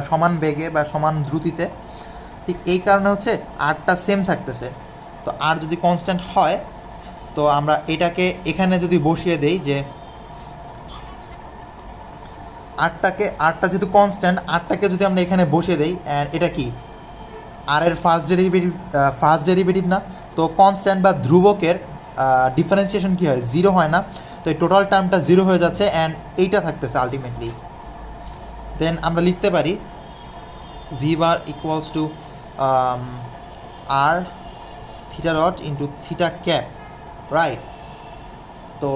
সমান বেগে বা সমান দ্রুতিতে, ঠিক এই কারণে হচ্ছে আরটা সেম থাকতেছে। তো আর যদি কনস্ট্যান্ট হয় তো আমরা এটাকে এখানে যদি বসিয়ে দেই যে আরটা যেহেতু কনস্ট্যান্ট, আরটাকে যদি আমরা এখানে বসিয়ে দেই, অ্যান্ড এটা কি আর এর ফার্স্ট ডেরিভেটিভ না, তো কনস্ট্যান্ট বা ধ্রুবকের ডিফারেন্সিয়েশন কী হয়, জিরো হয় না। তো এই টোটাল টার্মটা জিরো হয়ে যাচ্ছে অ্যান্ড এইটা থাকতেছে আলটিমেটলি। দেন আমরা লিখতে পারি V bar equals to R theta dot into theta cap, right? তো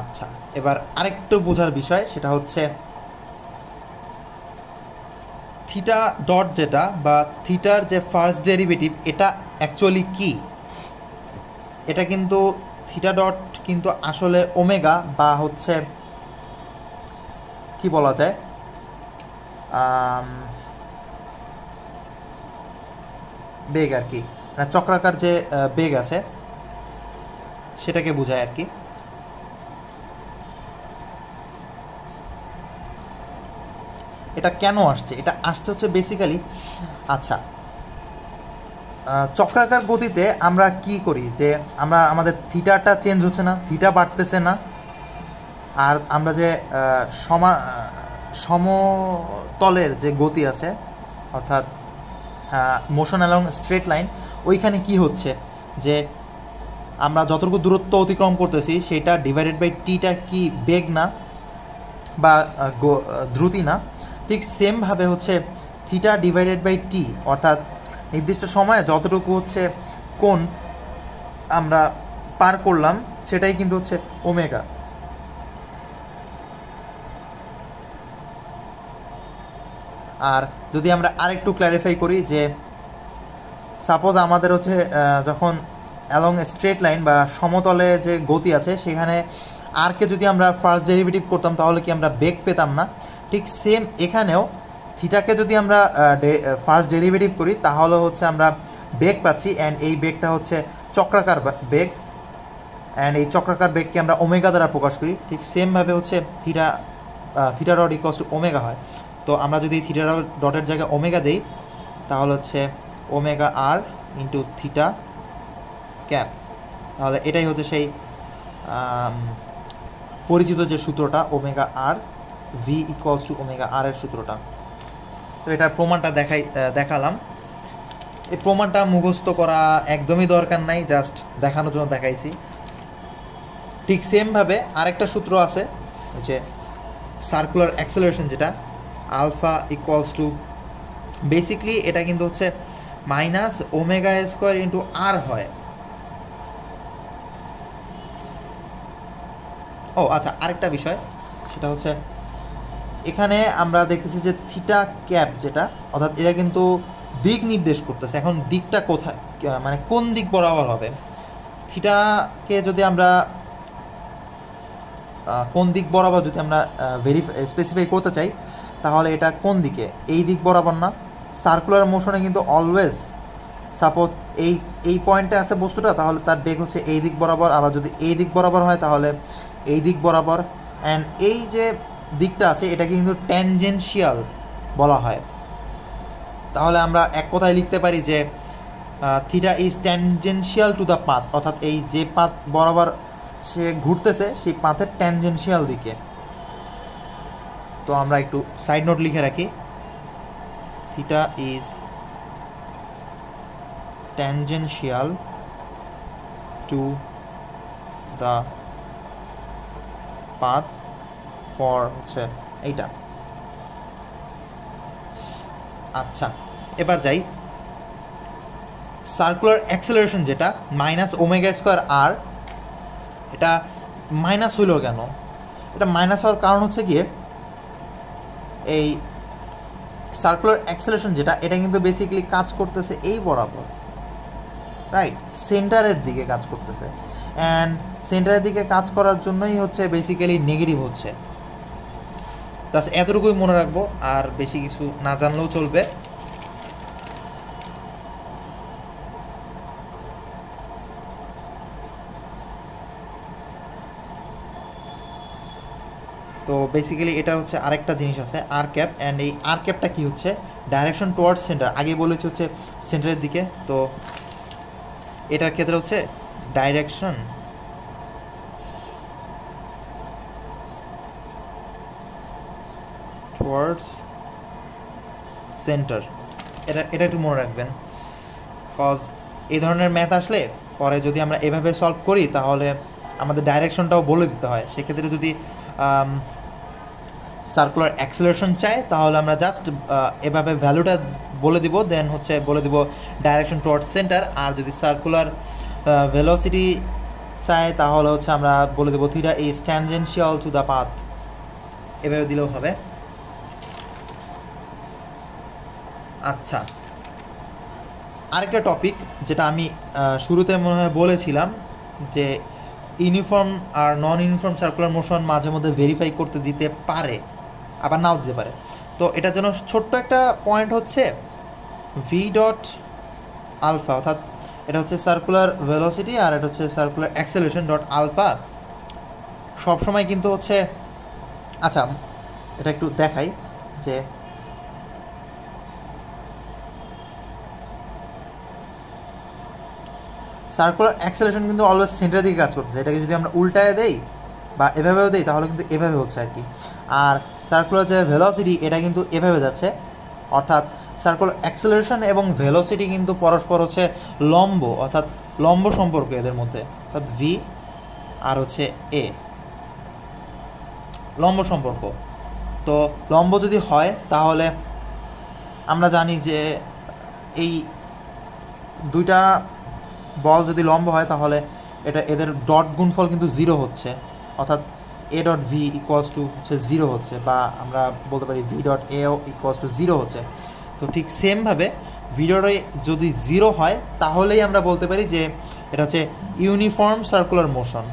আচ্ছা, এবার আরেকটু বোঝার বিষয়, সেটা হচ্ছে থিটা ডট যেটা বা থিটার যে ফার্স্ট ডেরিভেটিভ, এটা অ্যাকচুয়ালি কি? এটা কিন্তু থিটা ডট কিন্তু আসলে ওমেগা বা হচ্ছে কি বলা যায়, বেগ আর কি, মানে চক্রাকার যে বেগ আছে সেটাকে বোঝায় আর কি। এটা কেন আসছে? এটা আসছে হচ্ছে বেসিক্যালি, আচ্ছা, চক্রাকার গতিতে আমরা কি করি যে আমাদের থিটাটা চেঞ্জ হচ্ছে না, থিটা বাড়তেছে না, আর আমরা যে সমতলের যে গতি আছে অর্থাৎ মোশন অ্যালং স্ট্রেট লাইন, ওইখানে কি হচ্ছে যে আমরা যতটুকু দূরত্ব অতিক্রম করতেছি সেটা ডিভাইডেড বাই টিটা কি বেগ না বা দ্রুতি না, ঠিক সেমভাবে হচ্ছে থিটা ডিভাইডেড বাই টি অর্থাৎ নির্দিষ্ট সময়ে যতটুকু হচ্ছে কোণ আমরা পার করলাম সেটাই কিন্তু হচ্ছে ওমেগা। আর যদি আমরা আরেকটু ক্ল্যারিফাই করি যে সাপোজ আমাদের হচ্ছে যখন অ্যালং স্ট্রেট লাইন বা সমতলে যে গতি আছে সেখানে আরকে যদি আমরা ফার্স্ট ডেরিভেটিভ করতাম তাহলে কি আমরা বেগ পেতাম না? ঠিক সেম এখানেও থিটাকে যদি আমরা ফার্স্ট ডেরিভেটিভ করি তাহলে হচ্ছে আমরা বেগ পাচ্ছি, অ্যান্ড এই বেগটা হচ্ছে চক্রাকার বেগ, অ্যান্ড এই চক্রাকার বেগকে আমরা ওমেগা দ্বারা প্রকাশ করি। ঠিক সেমভাবে হচ্ছে theta dot equals to omega হয়। তো আমরা যদি থিটা ডটের জায়গায় ওমেগা দেই তাহলে হচ্ছে omega R into theta cap, তাহলে এটাই হচ্ছে সেই পরিচিত যে সূত্রটা omega R V equals to omega R এর সূত্রটা। তো এটার প্রমাণটা দেখালাম। এই প্রমাণটা মুখস্থ করা একদমই দরকার নাই, জাস্ট দেখানোর জন্য দেখাইছি। ঠিক সেমভাবে আরেকটা সূত্র আছে যে সার্কুলার অ্যাক্সেলারেশন, যেটা আলফা ইকুয়ালস টু বেসিকলি এটা কিন্তু হচ্ছে মাইনাস ওমেগা স্কোয়ার ইন্টু আর হয়। ও আচ্ছা, আরেকটা বিষয় সেটা হচ্ছে এখানে আমরা দেখতেছি যে থিটা ক্যাপ যেটা অর্থাৎ এটা কিন্তু দিক নির্দেশ করতেছে। এখন দিকটা কোথায়, মানে কোন দিক বরাবর হবে? থিটাকে যদি আমরা কোন দিক বরাবর যদি আমরা স্পেসিফাই করতে চাই তাহলে এটা কোন দিকে? এই দিক বরাবর না? সার্কুলার মোশনে কিন্তু অলওয়েজ সাপোজ এই পয়েন্টে আছে বস্তুটা, তাহলে তার বেগ হচ্ছে এই দিক বরাবর, আবার যদি এই দিক বরাবর হয় তাহলে এই দিক বরাবর। অ্যান্ড এই যে দিকটা আছে এটাকে কিন্তু ট্যানজেনশিয়াল বলা হয়। তাহলে আমরা এক কথায় লিখতে পারি যে theta is tangential to the path, অর্থাৎ এই যে পাথ বরাবর সে ঘুরতেছে সেই পাথের ট্যানজেনশিয়াল দিকে। তো আমরা একটু সাইড নোট লিখে রাখি, theta is tangential to the path for হচ্ছে এইটা। আচ্ছা, এবার যাই সার্কুলার অ্যাক্সেলারেশন যেটা মাইনাস ওমেগা স্কোয়ার আর, এটা মাইনাস হইল কেন? এটা মাইনাস হওয়ার কারণ হচ্ছে গিয়ে এই সার্কুলার অ্যাক্সেলারেশন যেটা এটা কিন্তু বেসিক্যালি কাজ করতেছে এই বরাবর, রাইট, সেন্টারের দিকে কাজ করতেছে। অ্যান্ড সেন্টারের দিকে কাজ করার জন্যই হচ্ছে বেসিক্যালি নেগেটিভ হচ্ছে। জাস্ট এতটুকুই মনে রাখবো, আর বেশি কিছু না জানলেও চলবে। তো বেসিক্যালি এটা হচ্ছে আরেকটা জিনিস আছে আর ক্যাপ, অ্যান্ড এই আর ক্যাপটা কী হচ্ছে ডাইরেকশন টুয়ার্ডস সেন্টার, আগে বলেছি হচ্ছে সেন্টারের দিকে। তো এটার ক্ষেত্রে হচ্ছে ডাইরেকশন টুয়ার্ডস সেন্টার, এটা একটু মনে রাখবেন, কজ এই ধরনের ম্যাথ আসলে পরে যদি আমরা এভাবে সলভ করি তাহলে আমাদের ডাইরেকশনটাও বলে দিতে হয়। সেক্ষেত্রে যদি সার্কুলার অ্যাক্সেলারেশন চাই তাহলে আমরা জাস্ট এভাবে ভ্যালুটা বলে দিব, দেন হচ্ছে বলে দিব ডাইরেকশন টুয়ার্ডস সেন্টার। আর যদি সার্কুলার ভেলোসিটি চাই তাহলে হচ্ছে আমরা বলে দেবো theta is tangential to the path, এভাবে দিলেও হবে। আচ্ছা, আরেকটা টপিক যেটা আমি শুরুতে মনে হয় বলেছিলাম যে ইউনিফর্ম আর নন ইউনিফর্ম সার্কুলার মোশন মাঝে মধ্যে ভেরিফাই করতে দিতে পারে, আবার নাও দিতে পারে। তো এটার জন্য ছোট্ট একটা পয়েন্ট হচ্ছে ভি ডট আলফা, অর্থাৎ এটা হচ্ছে সার্কুলার ভেলোসিটি আর এটা হচ্ছে সার্কুলার অ্যাক্সেলারেশন ডট আলফা সবসময় কিন্তু হচ্ছে, আচ্ছা এটা একটু দেখাই যে সার্কুলার অ্যাক্সেলারেশন কিন্তু অলওয়েজ সেন্টারের দিকে কাজ করতেছে। এটাকে যদি আমরা উল্টায় দেই বা এভাবেও দেই তাহলে কিন্তু এভাবে হচ্ছে আর কি। আর সার্কুলার যে ভেলোসিটি এটা কিন্তু এভাবে যাচ্ছে, অর্থাৎ সার্কুলার অ্যাক্সেলারেশন এবং ভেলোসিটি কিন্তু পরস্পর হচ্ছে লম্ব, অর্থাৎ লম্ব সম্পর্ক এদের মধ্যে, অর্থাৎ ভি আর হচ্ছে এ লম্ব সম্পর্ক। তো লম্ব যদি হয় তাহলে আমরা জানি যে এই দুইটা বল যদি লম্ব হয় তাহলে এটা এদের ডট গুণফল কিন্তু জিরো হচ্ছে, অর্থাৎ A dot V equals to হচ্ছে জিরো হচ্ছে, বা আমরা বলতে পারি V dot A equals to zero হচ্ছে। তো ঠিক সেমভাবে ভি ডট এ যদি জিরো হয় তাহলেই আমরা বলতে পারি যে এটা হচ্ছে ইউনিফর্ম সার্কুলার মোশন।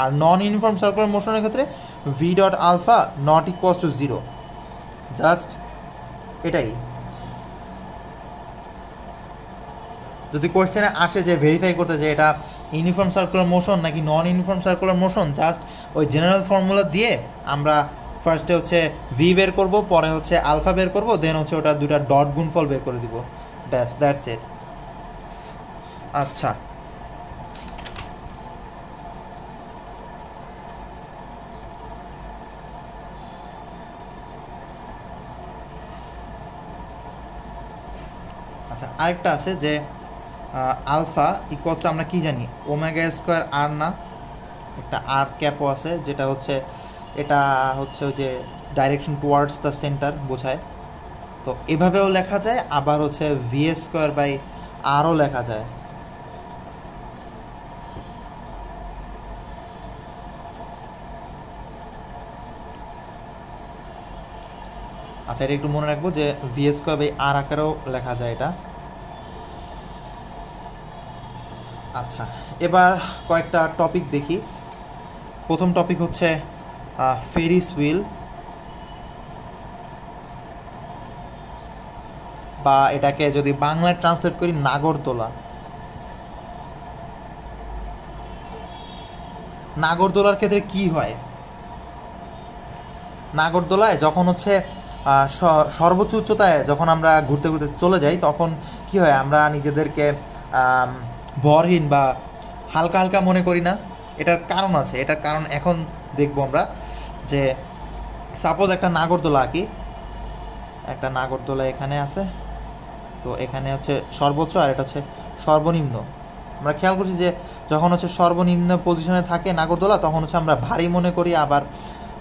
আর নন ইউনিফর্ম সার্কুলার মোশনের ক্ষেত্রে V dot alpha not equals to zero, just এটাই। যদি কোয়েশ্চেনে আসে যে ভেরিফাই করতে যে এটা ইউনিফর্ম সার্কুলার মোশন নাকি নন ইউনিফর্ম সার্কুলার মোশন, জাস্ট ওই জেনারেল ফর্মুলা দিয়ে আমরা ফার্স্টে হচ্ছে ভি বের করব, পরে হচ্ছে আলফা বের করব, দেন হচ্ছে ওটা দুটা ডট গুণফল বের করে দিব, ব্যাস, দ্যাটস ইট। আচ্ছা, আচ্ছা আরেকটা আছে যে আলফা ইকুয়ালস টু আমরা কি জানি ওমেগা স্কোয়ার আর, না একটা আর ক্যাপও আছে যেটা হচ্ছে এটা হচ্ছে ওই যে ডাইরেকশন টুয়ার্ডস দ্য সেন্টার বোঝায়। তো এভাবেও লেখা যায়, আবার হচ্ছে ভি স্কোয়ার বাই আরও লেখা যায়। আচ্ছা, এটা একটু মনে রাখবো যে ভি স্কোয়ার বাই আর আকারেও লেখা যায় এটা। আচ্ছা, এবার কয়েকটা টপিক দেখি। প্রথম টপিক হচ্ছে ফেরিস হুইল। বা এটাকে যদি বাংলায় ট্রান্সলেট করি নাগরদোলা। নাগরদোলার ক্ষেত্রে কি হয়, নাগরদোলায় যখন হচ্ছে সর্বোচ্চ উচ্চতায় যখন আমরা ঘুরতে ঘুরতে চলে যাই তখন কি হয়, আমরা নিজেদেরকে ভরহীন বা হালকা হালকা মনে করি না। এটার কারণ আছে, এটার কারণ এখন দেখব আমরা। যে সাপোজ একটা নাগরদোলা আঁকি, একটা নাগরদোলা এখানে আছে, তো এখানে হচ্ছে সর্বোচ্চ আর এটা হচ্ছে সর্বনিম্ন। আমরা খেয়াল করছি যে যখন হচ্ছে সর্বনিম্ন পজিশনে থাকে নাগরদোলা তখন হচ্ছে আমরা ভারী মনে করি, আবার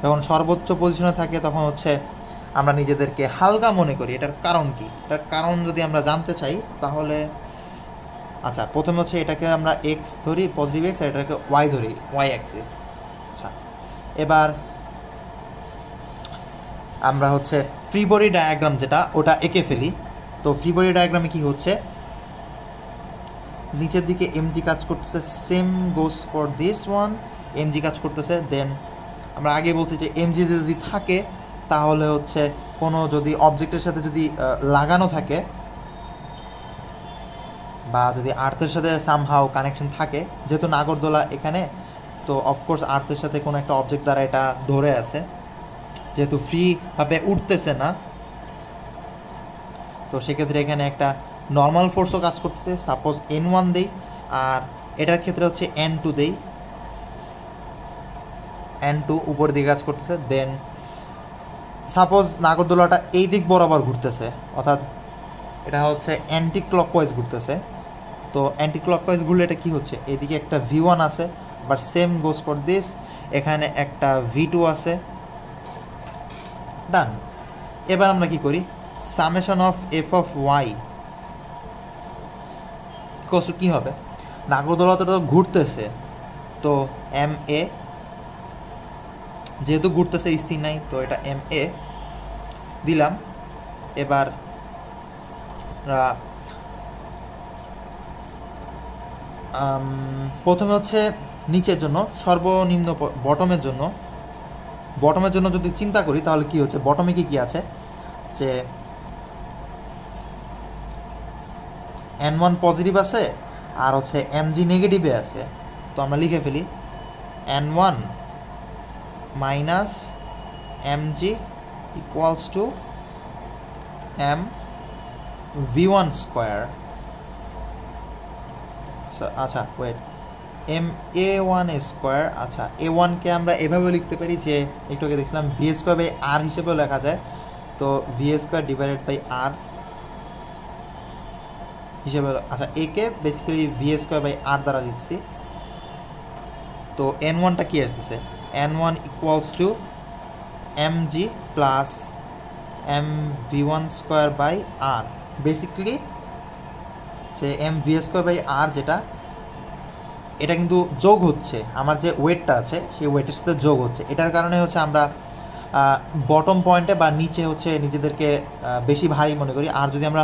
যখন সর্বোচ্চ পজিশনে থাকে তখন হচ্ছে আমরা নিজেদেরকে হালকা মনে করি। এটার কারণ কি? এটার কারণ যদি আমরা জানতে চাই তাহলে আচ্ছা, প্রথমে হচ্ছে এটাকে আমরা এক্স ধরি, পজিটিভ এক্স, আর এটাকে ওয়াই ধরি, ওয়াই অ্যাক্সিস। আচ্ছা, এবার আমরা হচ্ছে ফ্রি বডি ডায়াগ্রাম যেটা ওটা এঁকে ফেলি। তো ফ্রি বডি ডায়াগ্রামে কি হচ্ছে, নিচের দিকে এমজি কাজ করতেছে, same goes for this one, MG কাজ করতেছে। দেন আমরা আগে বলছি যে এমজি যদি থাকে তাহলে হচ্ছে কোনো যদি অবজেক্টের সাথে যদি লাগানো থাকে বা যদি আর্থের সাথে সামহাও কানেকশন থাকে, যেহেতু নাগরদোলা এখানে, তো অফকোর্স আর্থের সাথে কোনো একটা অবজেক্ট দ্বারা এটা ধরে আছে, যেহেতু ফ্রিভাবে উঠতেছে না, তো সেক্ষেত্রে এখানে একটা নর্মাল ফোর্সও কাজ করতেছে। সাপোজ N1 দেই, আর এটার ক্ষেত্রে হচ্ছে N2 দেই, N2 উপর দিকে কাজ করতেছে। দেন সাপোজ নাগরদোলাটা এই দিক বরাবর ঘুরতেছে, অর্থাৎ এটা হচ্ছে অ্যান্টি ক্লকওয়াইজ ঘুরতেছে। তো অ্যান্টি ক্লকওয়াইজ ঘুরলে এটা কী হচ্ছে, এদিকে একটা V1 আছে, but same goes for this, এখানে একটা V2 আছে। ডান। এবার আমরা কি করি, summation of F of Y equals to কী হবে, নাগরদোলা তো ঘুরতেছে, তো এম এ, যেহেতু ঘুরতেছে স্থির নাই, তো এটা এম এ দিলাম। এবার প্রথমে হচ্ছে নিচের জন্য, সর্বনিম্ন বটমের জন্য যদি চিন্তা করি তাহলে কি হচ্ছে, বটমে কি আছে, যে N1 পজিটিভ আছে আর হচ্ছে mg নেগেটিভে আছে। তো আমরা লিখে ফেলি N1 minus mg equals two m v1 square. আচ্ছা wait, M A one square. আচ্ছা, এ ওয়ানকে আমরা এভাবে লিখতে পারি যে একটু আগে দেখছিলাম ভি স্কোয়ার বাই আর হিসেবেও লেখা যায়। তো V square divided by R হিসেবে, আচ্ছা একে basically V square by R দ্বারা লিখছি। তো এন ওয়ানটা কী আসতেছে, N one equals to M G plus M V one square by R. Basically যে M V square by R যেটা, এটা কিন্তু যোগ হচ্ছে, আমার যে ওয়েটটা আছে সেই ওয়েটের সাথে যোগ হচ্ছে। এটার কারণে হচ্ছে আমরা বটম পয়েন্টে বা নিচে হচ্ছে নিজেদেরকে বেশি ভারী মনে করি। আর যদি আমরা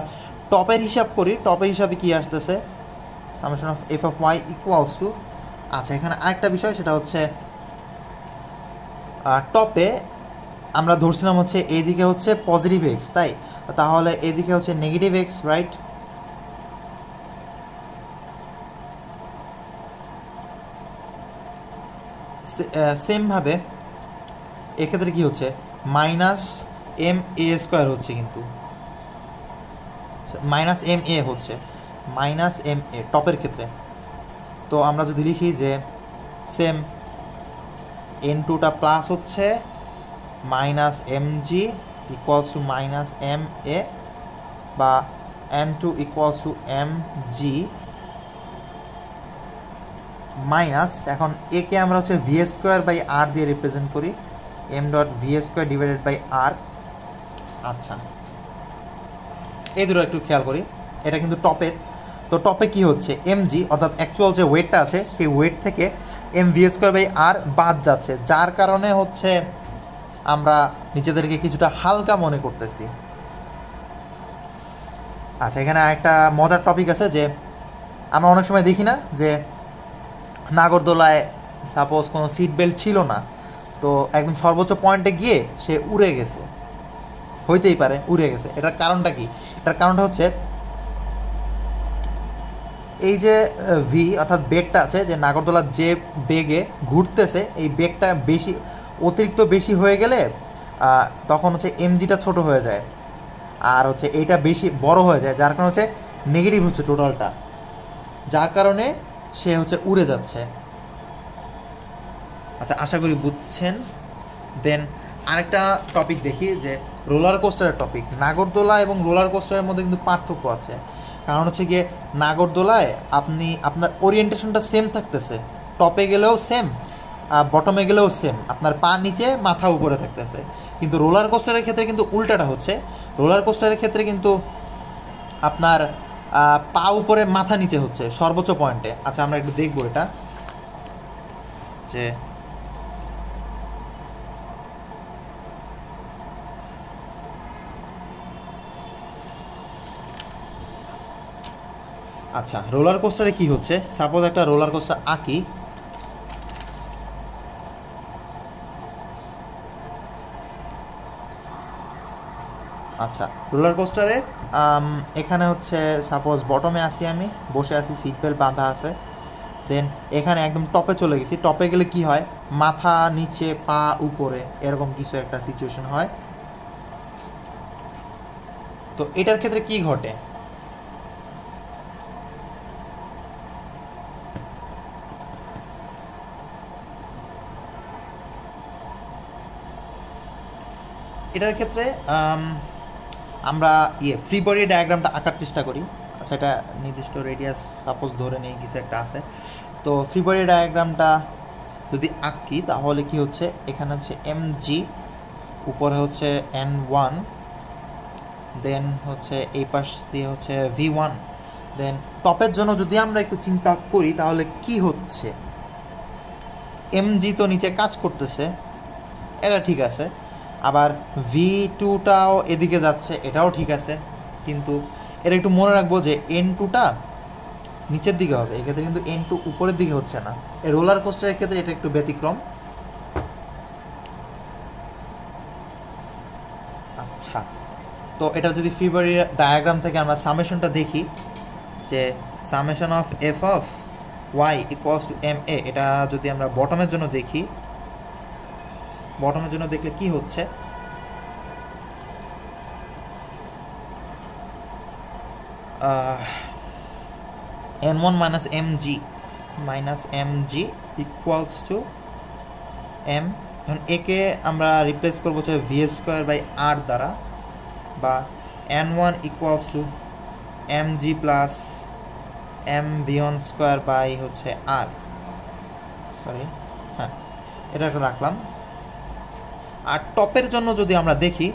টপের হিসাব করি, টপের হিসাবে কী আসতেছে, summation of F of Y equals to, আচ্ছা এখানে আরেকটা বিষয়, সেটা হচ্ছে টপে আমরা ধরছিলাম হচ্ছে এদিকে হচ্ছে পজিটিভ এক্স, তাই তাহলে এদিকে হচ্ছে নেগেটিভ এক্স, রাইট। সেমভাবে এক্ষেত্রে কী হচ্ছে, মাইনাস এম এ স্কোয়ার হচ্ছে, কিন্তু মাইনাস এম এ হচ্ছে, মাইনাস এম এ টপের ক্ষেত্রে। তো আমরা যদি লিখি যে সেম এন টুটা প্লাস হচ্ছে minus M G equals to minus M A, বা N two equals to M G minus, এখন একে আমরা হচ্ছে ভি স্কোয়ার বাই আর দিয়ে রিপ্রেজেন্ট করি, M dot V square divided by R. আচ্ছা, এই দুটো একটু খেয়াল করি, এটা কিন্তু টপের। তো টপে কি হচ্ছে, এম জি অর্থাৎ অ্যাকচুয়াল যে ওয়েটটা আছে সেই ওয়েট থেকে এম ভি স্কোয়ার বাই আর বাদ যাচ্ছে, যার কারণে হচ্ছে আমরা নিজেদেরকে কিছুটা হালকা মনে করতেছি। আচ্ছা, এখানে একটা মজার টপিক আছে যে আমরা অনেক সময় দেখি না যে নাগরদোলায় সাপোজ কোনো সিট বেল্ট ছিল না, তো একদম সর্বোচ্চ পয়েন্টে গিয়ে সে উড়ে গেছে, হইতেই পারে উড়ে গেছে। এটার কারণটা কি? এটার কারণটা হচ্ছে এই যে ভি অর্থাৎ বেগটা আছে, যে নাগরদোলা যে বেগে ঘুরতেছে এই বেগটা বেশি, অতিরিক্ত বেশি হয়ে গেলে তখন হচ্ছে এমজিটা ছোট হয়ে যায়, আর হচ্ছে এইটা বেশি বড় হয়ে যায়, যার কারণে হচ্ছে নেগেটিভ হচ্ছে টোটালটা, যার কারণে সে হচ্ছে উড়ে যাচ্ছে। আচ্ছা, আশা করি বুঝছেন। দেন আরেকটা টপিক দেখি, যে রোলার কোস্টারের টপিক। নাগরদোলা এবং রোলার কোস্টারের মধ্যে কিন্তু পার্থক্য আছে। কারণ হচ্ছে গিয়ে নাগরদোলায় আপনার ওরিয়েন্টেশনটা সেম থাকতেছে, টপে গেলেও সেম, বটমে গেলেও সেম, আপনার পা নিচে মাথা উপরে থাকতেছে। কিন্তু রোলার কোস্টারের ক্ষেত্রে কিন্তু উল্টাটা হচ্ছে। রোলার কোস্টারের ক্ষেত্রে কিন্তু আপনার পা উপরে মাথা নিচে হচ্ছে সর্বোচ্চ পয়েন্টে। আচ্ছা, আমরা একটু দেখবো এটা, যে আচ্ছা রোলার কোস্টারে কি হচ্ছে, সাপোজ একটা রোলার কোস্টার আঁকি। আচ্ছা, রোলার কোস্টারে এখানে হচ্ছে সাপোজ বটমে আসি, আমি বসে আছি, সিট বেল্ট বাঁধা আছে। দেন এখানে একদম টপে চলে গেছি। টপে গেলে কি হয়, মাথা নিচে পা উপরে এরকম কিছু একটা সিচুয়েশন হয়। তো এটার ক্ষেত্রে কি ঘটে, এটার ক্ষেত্রে আমরা ফ্রি বডি ডায়াগ্রামটা আঁকার চেষ্টা করি। আচ্ছা, এটা নির্দিষ্ট রেডিয়াস সাপোজ ধরে নেই কিছু একটা আছে। তো ফ্রি বডি ডায়াগ্রামটা যদি আঁকি তাহলে কি হচ্ছে, এখানে হচ্ছে mg, উপরে হচ্ছে n1, দেন হচ্ছে এই পাশ দিয়ে হচ্ছে v1। দেন টপের জন্য যদি আমরা একটু চিন্তা করি তাহলে কি হচ্ছে, mg তো নিচে কাজ করতেছে, এটা ঠিক আছে। আবার v2টাও এদিকে যাচ্ছে, এটাও ঠিক আছে। কিন্তু এটা একটু মনে রাখবো যে n2টা নিচের দিকে হবে, এক্ষেত্রে কিন্তু n2 উপরের দিকে হচ্ছে না। এই রোলার কোস্টারের ক্ষেত্রে এটা একটু ব্যতিক্রম। আচ্ছা, তো এটা যদি ফ্রি বডি ডায়াগ্রাম থেকে আমরা সামেশনটা দেখি, যে summation of F of Y equals to M A, এটা যদি আমরা বটমের জন্য দেখি, বটমের জন্য দেখলে কি হচ্ছে, n1 minus mg equals two m। এখন একে আমরা রিপ্লেস করবো হচ্ছে v² দ্বারা, বা n1 equals to mg plus mv1² হচ্ছে r, সরি হ্যাঁ এটা একটু রাখলাম। আর টপের জন্য যদি আমরা দেখি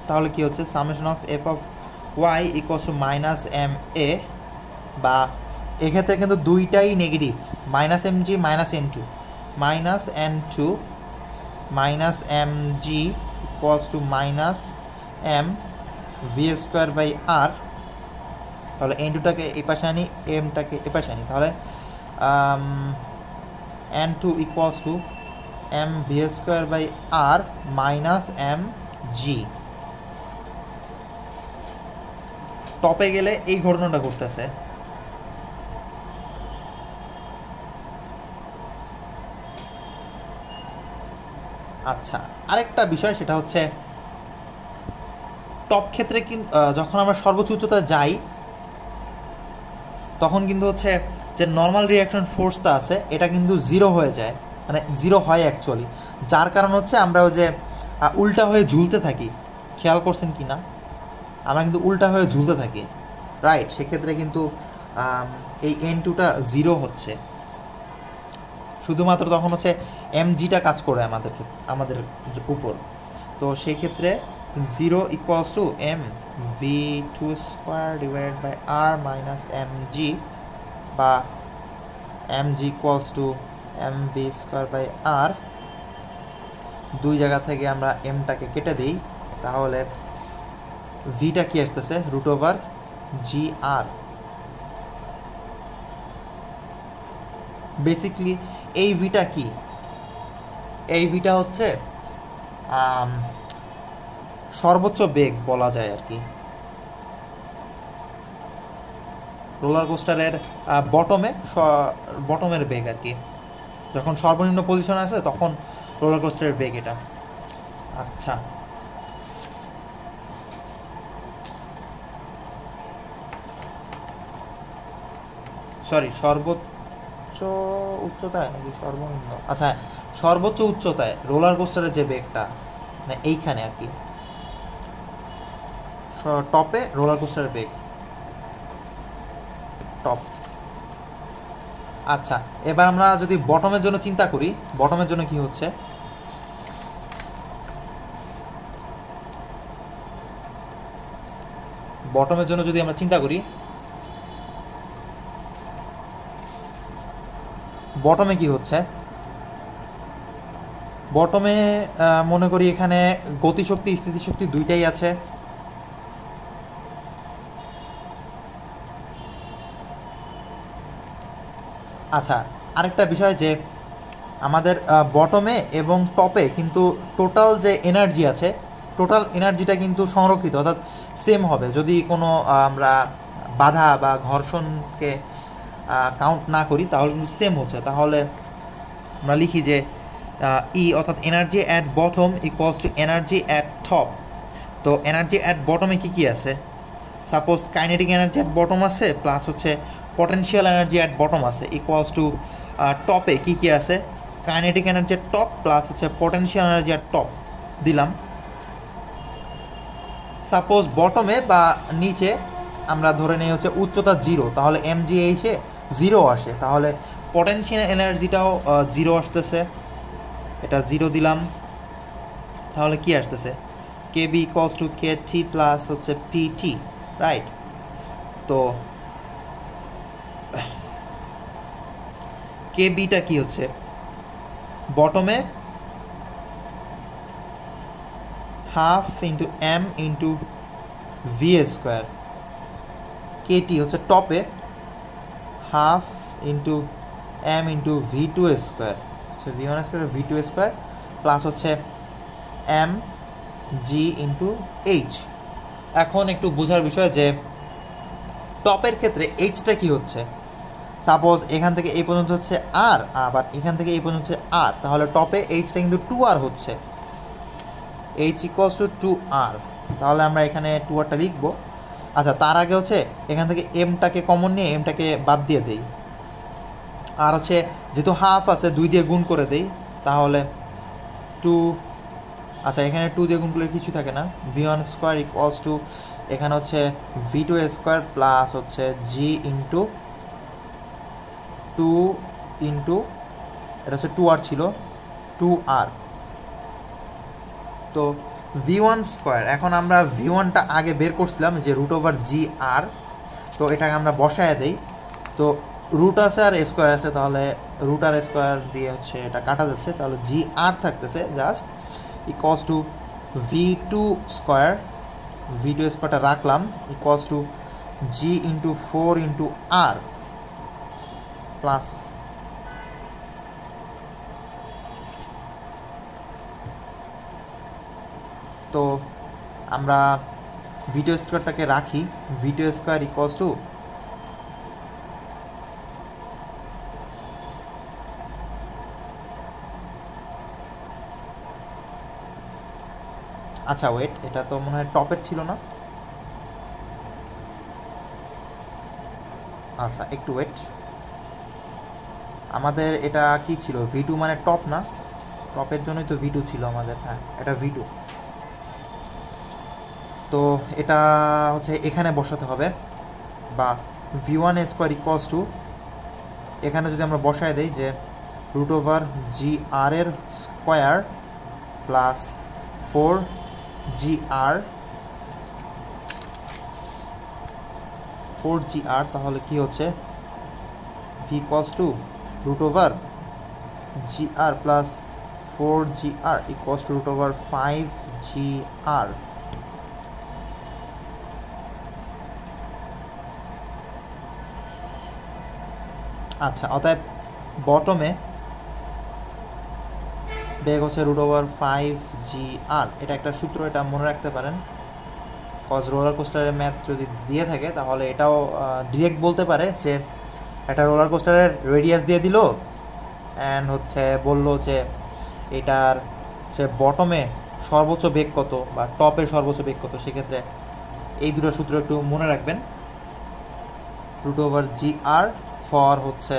তাহলে কি হচ্ছে, summation of F of Y equals to minus M A, বা এক্ষেত্রে কিন্তু দুইটাই negative, minus mg minus n2, minus n2 minus mg equals to minus m v²/r। তাহলে n2টাকে এই পাশে আনি, mটাকে এ পাশে আনি, তাহলে n2 equals to m v²/r minus mg। টপে গেলে এই ঘটনাটা ঘটতেছে। আচ্ছা, আরেকটা বিষয় সেটা হচ্ছে টপ ক্ষেত্রে কিন্তু যখন আমরা সর্বোচ্চ উচ্চতায় যাই তখন কিন্তু হচ্ছে যে নর্মাল রিয়াকশন ফোর্সটা আছে এটা কিন্তু জিরো হয়ে যায়, মানে জিরো হয় অ্যাকচুয়ালি, যার কারণ হচ্ছে আমরা ওই যে উল্টা হয়ে ঝুলতে থাকি। খেয়াল করছেন কি না, আমরা কিন্তু উল্টা হয়ে ঝুলতে থাকি, রাইট? সেক্ষেত্রে কিন্তু এই n2টা জিরো হচ্ছে, শুধুমাত্র তখন হচ্ছে mgটা কাজ করে আমাদের উপর। তো সেই ক্ষেত্রে 0 equals to m v²/r minus mg, বা mg ইকুয়ালস টু mv²/r। দুই জায়গা থেকে আমরা mটাকে কেটে দিই, তাহলে vটা কি আসতেছে, √gr। বেসিকলি এই ভিটা কি, এই ভিটা হচ্ছে সর্বোচ্চ বেগ বলা যায় আর কি। রোলার কোস্টারের বটমের বেগ আর কি, যখন সর্বনিম্ন পজিশন আছে তখন রোলার কোস্টারের বেগ এটা। আচ্ছা, সরি, সর্বোচ্চ উচ্চতায় নাকি সর্বনিম্ন, আচ্ছা সর্বোচ্চ উচ্চতায় রোলার কোস্টারের যে বেগটা, মানে এইখানে আর কি, টপে রোলার কোস্টারের বেগ, টপ। আচ্ছা, এবার আমরা যদি বটমের জন্য চিন্তা করি, বটমের জন্য কি হচ্ছে, বটমের জন্য যদি আমরা চিন্তা করি, বটমে কি হচ্ছে, বটমে মনে করি এখানে গতিশক্তি স্থিতিশক্তি দুইটাই আছে। আচ্ছা, আরেকটা বিষয় যে আমাদের বটমে এবং টপে কিন্তু টোটাল যে এনার্জি আছে, টোটাল এনার্জিটা কিন্তু সংরক্ষিত, অর্থাৎ সেম হবে। যদি কোনো আমরা বাধা বা ঘর্ষণকে কাউন্ট না করি তাহলে কিন্তু সেম হচ্ছে। তাহলে আমরা লিখি যে ই অর্থাৎ energy at bottom equals to energy at top. তো এনার্জি অ্যাট বটমে কী কী আছে, suppose kinetic energy at bottom আছে প্লাস হচ্ছে পটেনশিয়াল এনার্জি অ্যাট বটম আছে, ইকুয়ালস টু টপে কী কী আছে, kinetic energy at top plus হচ্ছে পটেনশিয়াল এনার্জি অ্যাট টপ দিলাম। Suppose বটমে বা নিচে আমরা ধরে নিই হচ্ছে উচ্চতা 0, তাহলে এমজিএইচে 0 আসে, তাহলে পটেনশিয়াল এনার্জিটাও 0 আসতেছে, এটা 0 দিলাম। তাহলে কি আসতেছে, KB equals to K T plus হচ্ছে পিটি, রাইট। তো কেবিটা কি হচ্ছে, বটমে half into M into V square, KT হচ্ছে টপে half into M into V two square, V one square V two square plus হচ্ছে এম জি ইন্টু এইচ। এখন একটু বোঝার বিষয় যে টপের ক্ষেত্রে এইচটা কি হচ্ছে, সাপোজ এখান থেকে এই পর্যন্ত হচ্ছে আর, আবার এখান থেকে এই পর্যন্ত হচ্ছে আর, তাহলে টপে এইচটা কিন্তু 2r হচ্ছে, এইচ ইকুয়ালস টু 2r। তাহলে আমরা এখানে 2rটা লিখবো। আচ্ছা, তার আগে হচ্ছে এখান থেকে এমটাকে কমন নিয়ে এমটাকে বাদ দিয়ে দেই, আর হচ্ছে যেহেতু হাফ আছে 2 দিয়ে গুণ করে দেই, তাহলে 2, আচ্ছা এখানে 2 দিয়ে গুণ করলে কিছু থাকে না, V one square equals two এখানে হচ্ছে ভি টু স্কোয়ার প্লাস হচ্ছে জি ইন্টু 2 ইন্টু এটা হচ্ছে 2r ছিল 2r। তো ভি ওয়ান স্কোয়ার, এখন আমরা ভি ওয়ানটা আগে বের করছিলাম যে রুট ওভার জি আর, তো এটাকে আমরা বসায় দেই। তো রুট আছে আর স্কোয়ার আছে, তাহলে রুট আর স্কোয়ার দিয়ে হচ্ছে এটা কাটা যাচ্ছে, তাহলে জি আর থাকতেছে just equals to V two square, V two স্কোয়ারটা রাখলাম equals to G into 4 into R plus তো আমরা ভিডিও স্কোয়ারটাকে রাখি, ভিডিও স্কোয়ার ইকুয়ালস টু আচ্ছা ওয়েট, এটা তো মনে হয় টপের ছিল না, আচ্ছা একটু ওয়েট, আমাদের এটা কি ছিল, ভি টু মানে টপ না, টপের জন্যই তো ভি টু ছিল আমাদের, হ্যাঁ এটা ভি টু। তো এটা হচ্ছে এখানে বসাতে হবে, বা V one square equals two এখানে যদি আমরা বসায় দিই যে রুট ওভার জি আর এর স্কোয়ার প্লাস 4GR, তাহলে কি হচ্ছে V equals to root over GR plus 4GR equals to root over 5GR। আচ্ছা, অতএব বটমে বেগ হচ্ছে √5GR। এটা একটা সূত্র, এটা মনে রাখতে পারেন, কজ রোলার কোস্টারের ম্যাথ যদি দিয়ে থাকে তাহলে এটাও ডিরেক্ট বলতে পারে যে একটা রোলার কোস্টারের রেডিয়াস দিয়ে দিল অ্যান্ড হচ্ছে বললো যে এটার হচ্ছে বটমে সর্বোচ্চ বেগ কত বা টপের সর্বোচ্চ বেগ কত। সেক্ষেত্রে এই দুটো সূত্র একটু মনে রাখবেন। √GR ফর হচ্ছে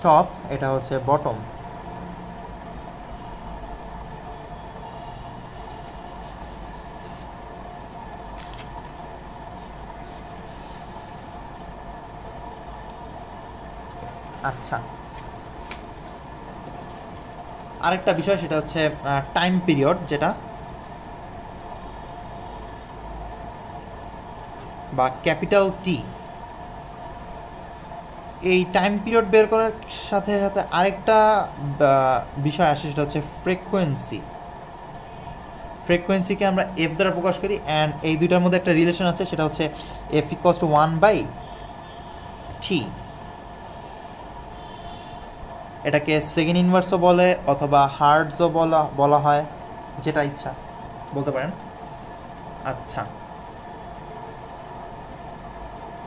টপ, এটা হচ্ছে বটম। আচ্ছা, আরেকটা বিষয় সেটা হচ্ছে টাইম পিরিয়ড, যেটা বা ক্যাপিটাল টি। এই টাইম পিরিয়ড বের করার সাথে সাথে আরেকটা বিষয় আসে, সেটা হচ্ছে ফ্রিকোয়েন্সি। ফ্রিকোয়েন্সিকে আমরা এফ দ্বারা প্রকাশ করি অ্যান্ড এই দুইটার মধ্যে একটা রিলেশন আছে, সেটা হচ্ছে এফ = 1/t। এটাকে সেকেন্ড ইনভার্সও বলে অথবা হার্টজও বলা হয়, যেটা ইচ্ছা বলতে পারেন। আচ্ছা,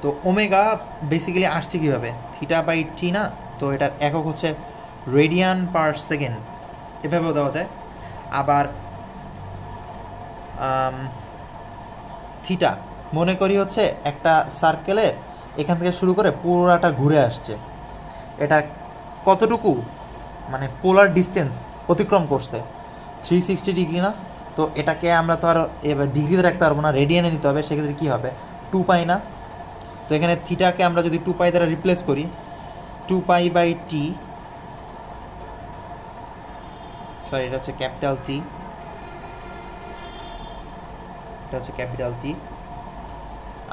তো ওমেগা বেসিক্যালি আসছে কীভাবে? θ/t না, তো এটার একক হচ্ছে রেডিয়ান পার সেকেন্ড, এভাবেও দেওয়া যায়। আবার থিটা মনে করি হচ্ছে একটা সার্কেলে এখান থেকে শুরু করে পুরোটা ঘুরে আসছে, এটা কতটুকু মানে পোলার ডিস্টেন্স অতিক্রম করছে, 360 ডিগ্রি না? তো এটাকে আমরা তো আর এবার ডিগ্রিতে রাখতে পারবো না, রেডিয়ানে নিতে হবে। সেক্ষেত্রে কী হবে? 2π না? তো এখানে থিটাকে আমরা যদি 2π দ্বারা রিপ্লেস করি, 2π/t, সরি এটা হচ্ছে ক্যাপিটাল টি, এটা হচ্ছে ক্যাপিটাল টি।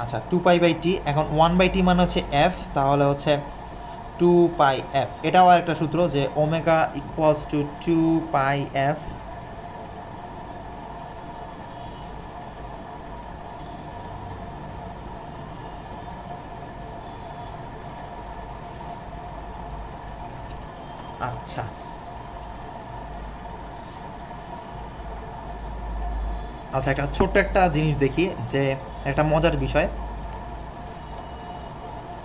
আচ্ছা, 2π/t। এখন 1/t মানে হচ্ছে f, তাহলে হচ্ছে 2πf। এটাও আরেকটা সূত্র যে ওমেগা = 2πf। আচ্ছা, আচ্ছা একটা ছোট্ট একটা জিনিস দেখি, যে একটা মজার বিষয়।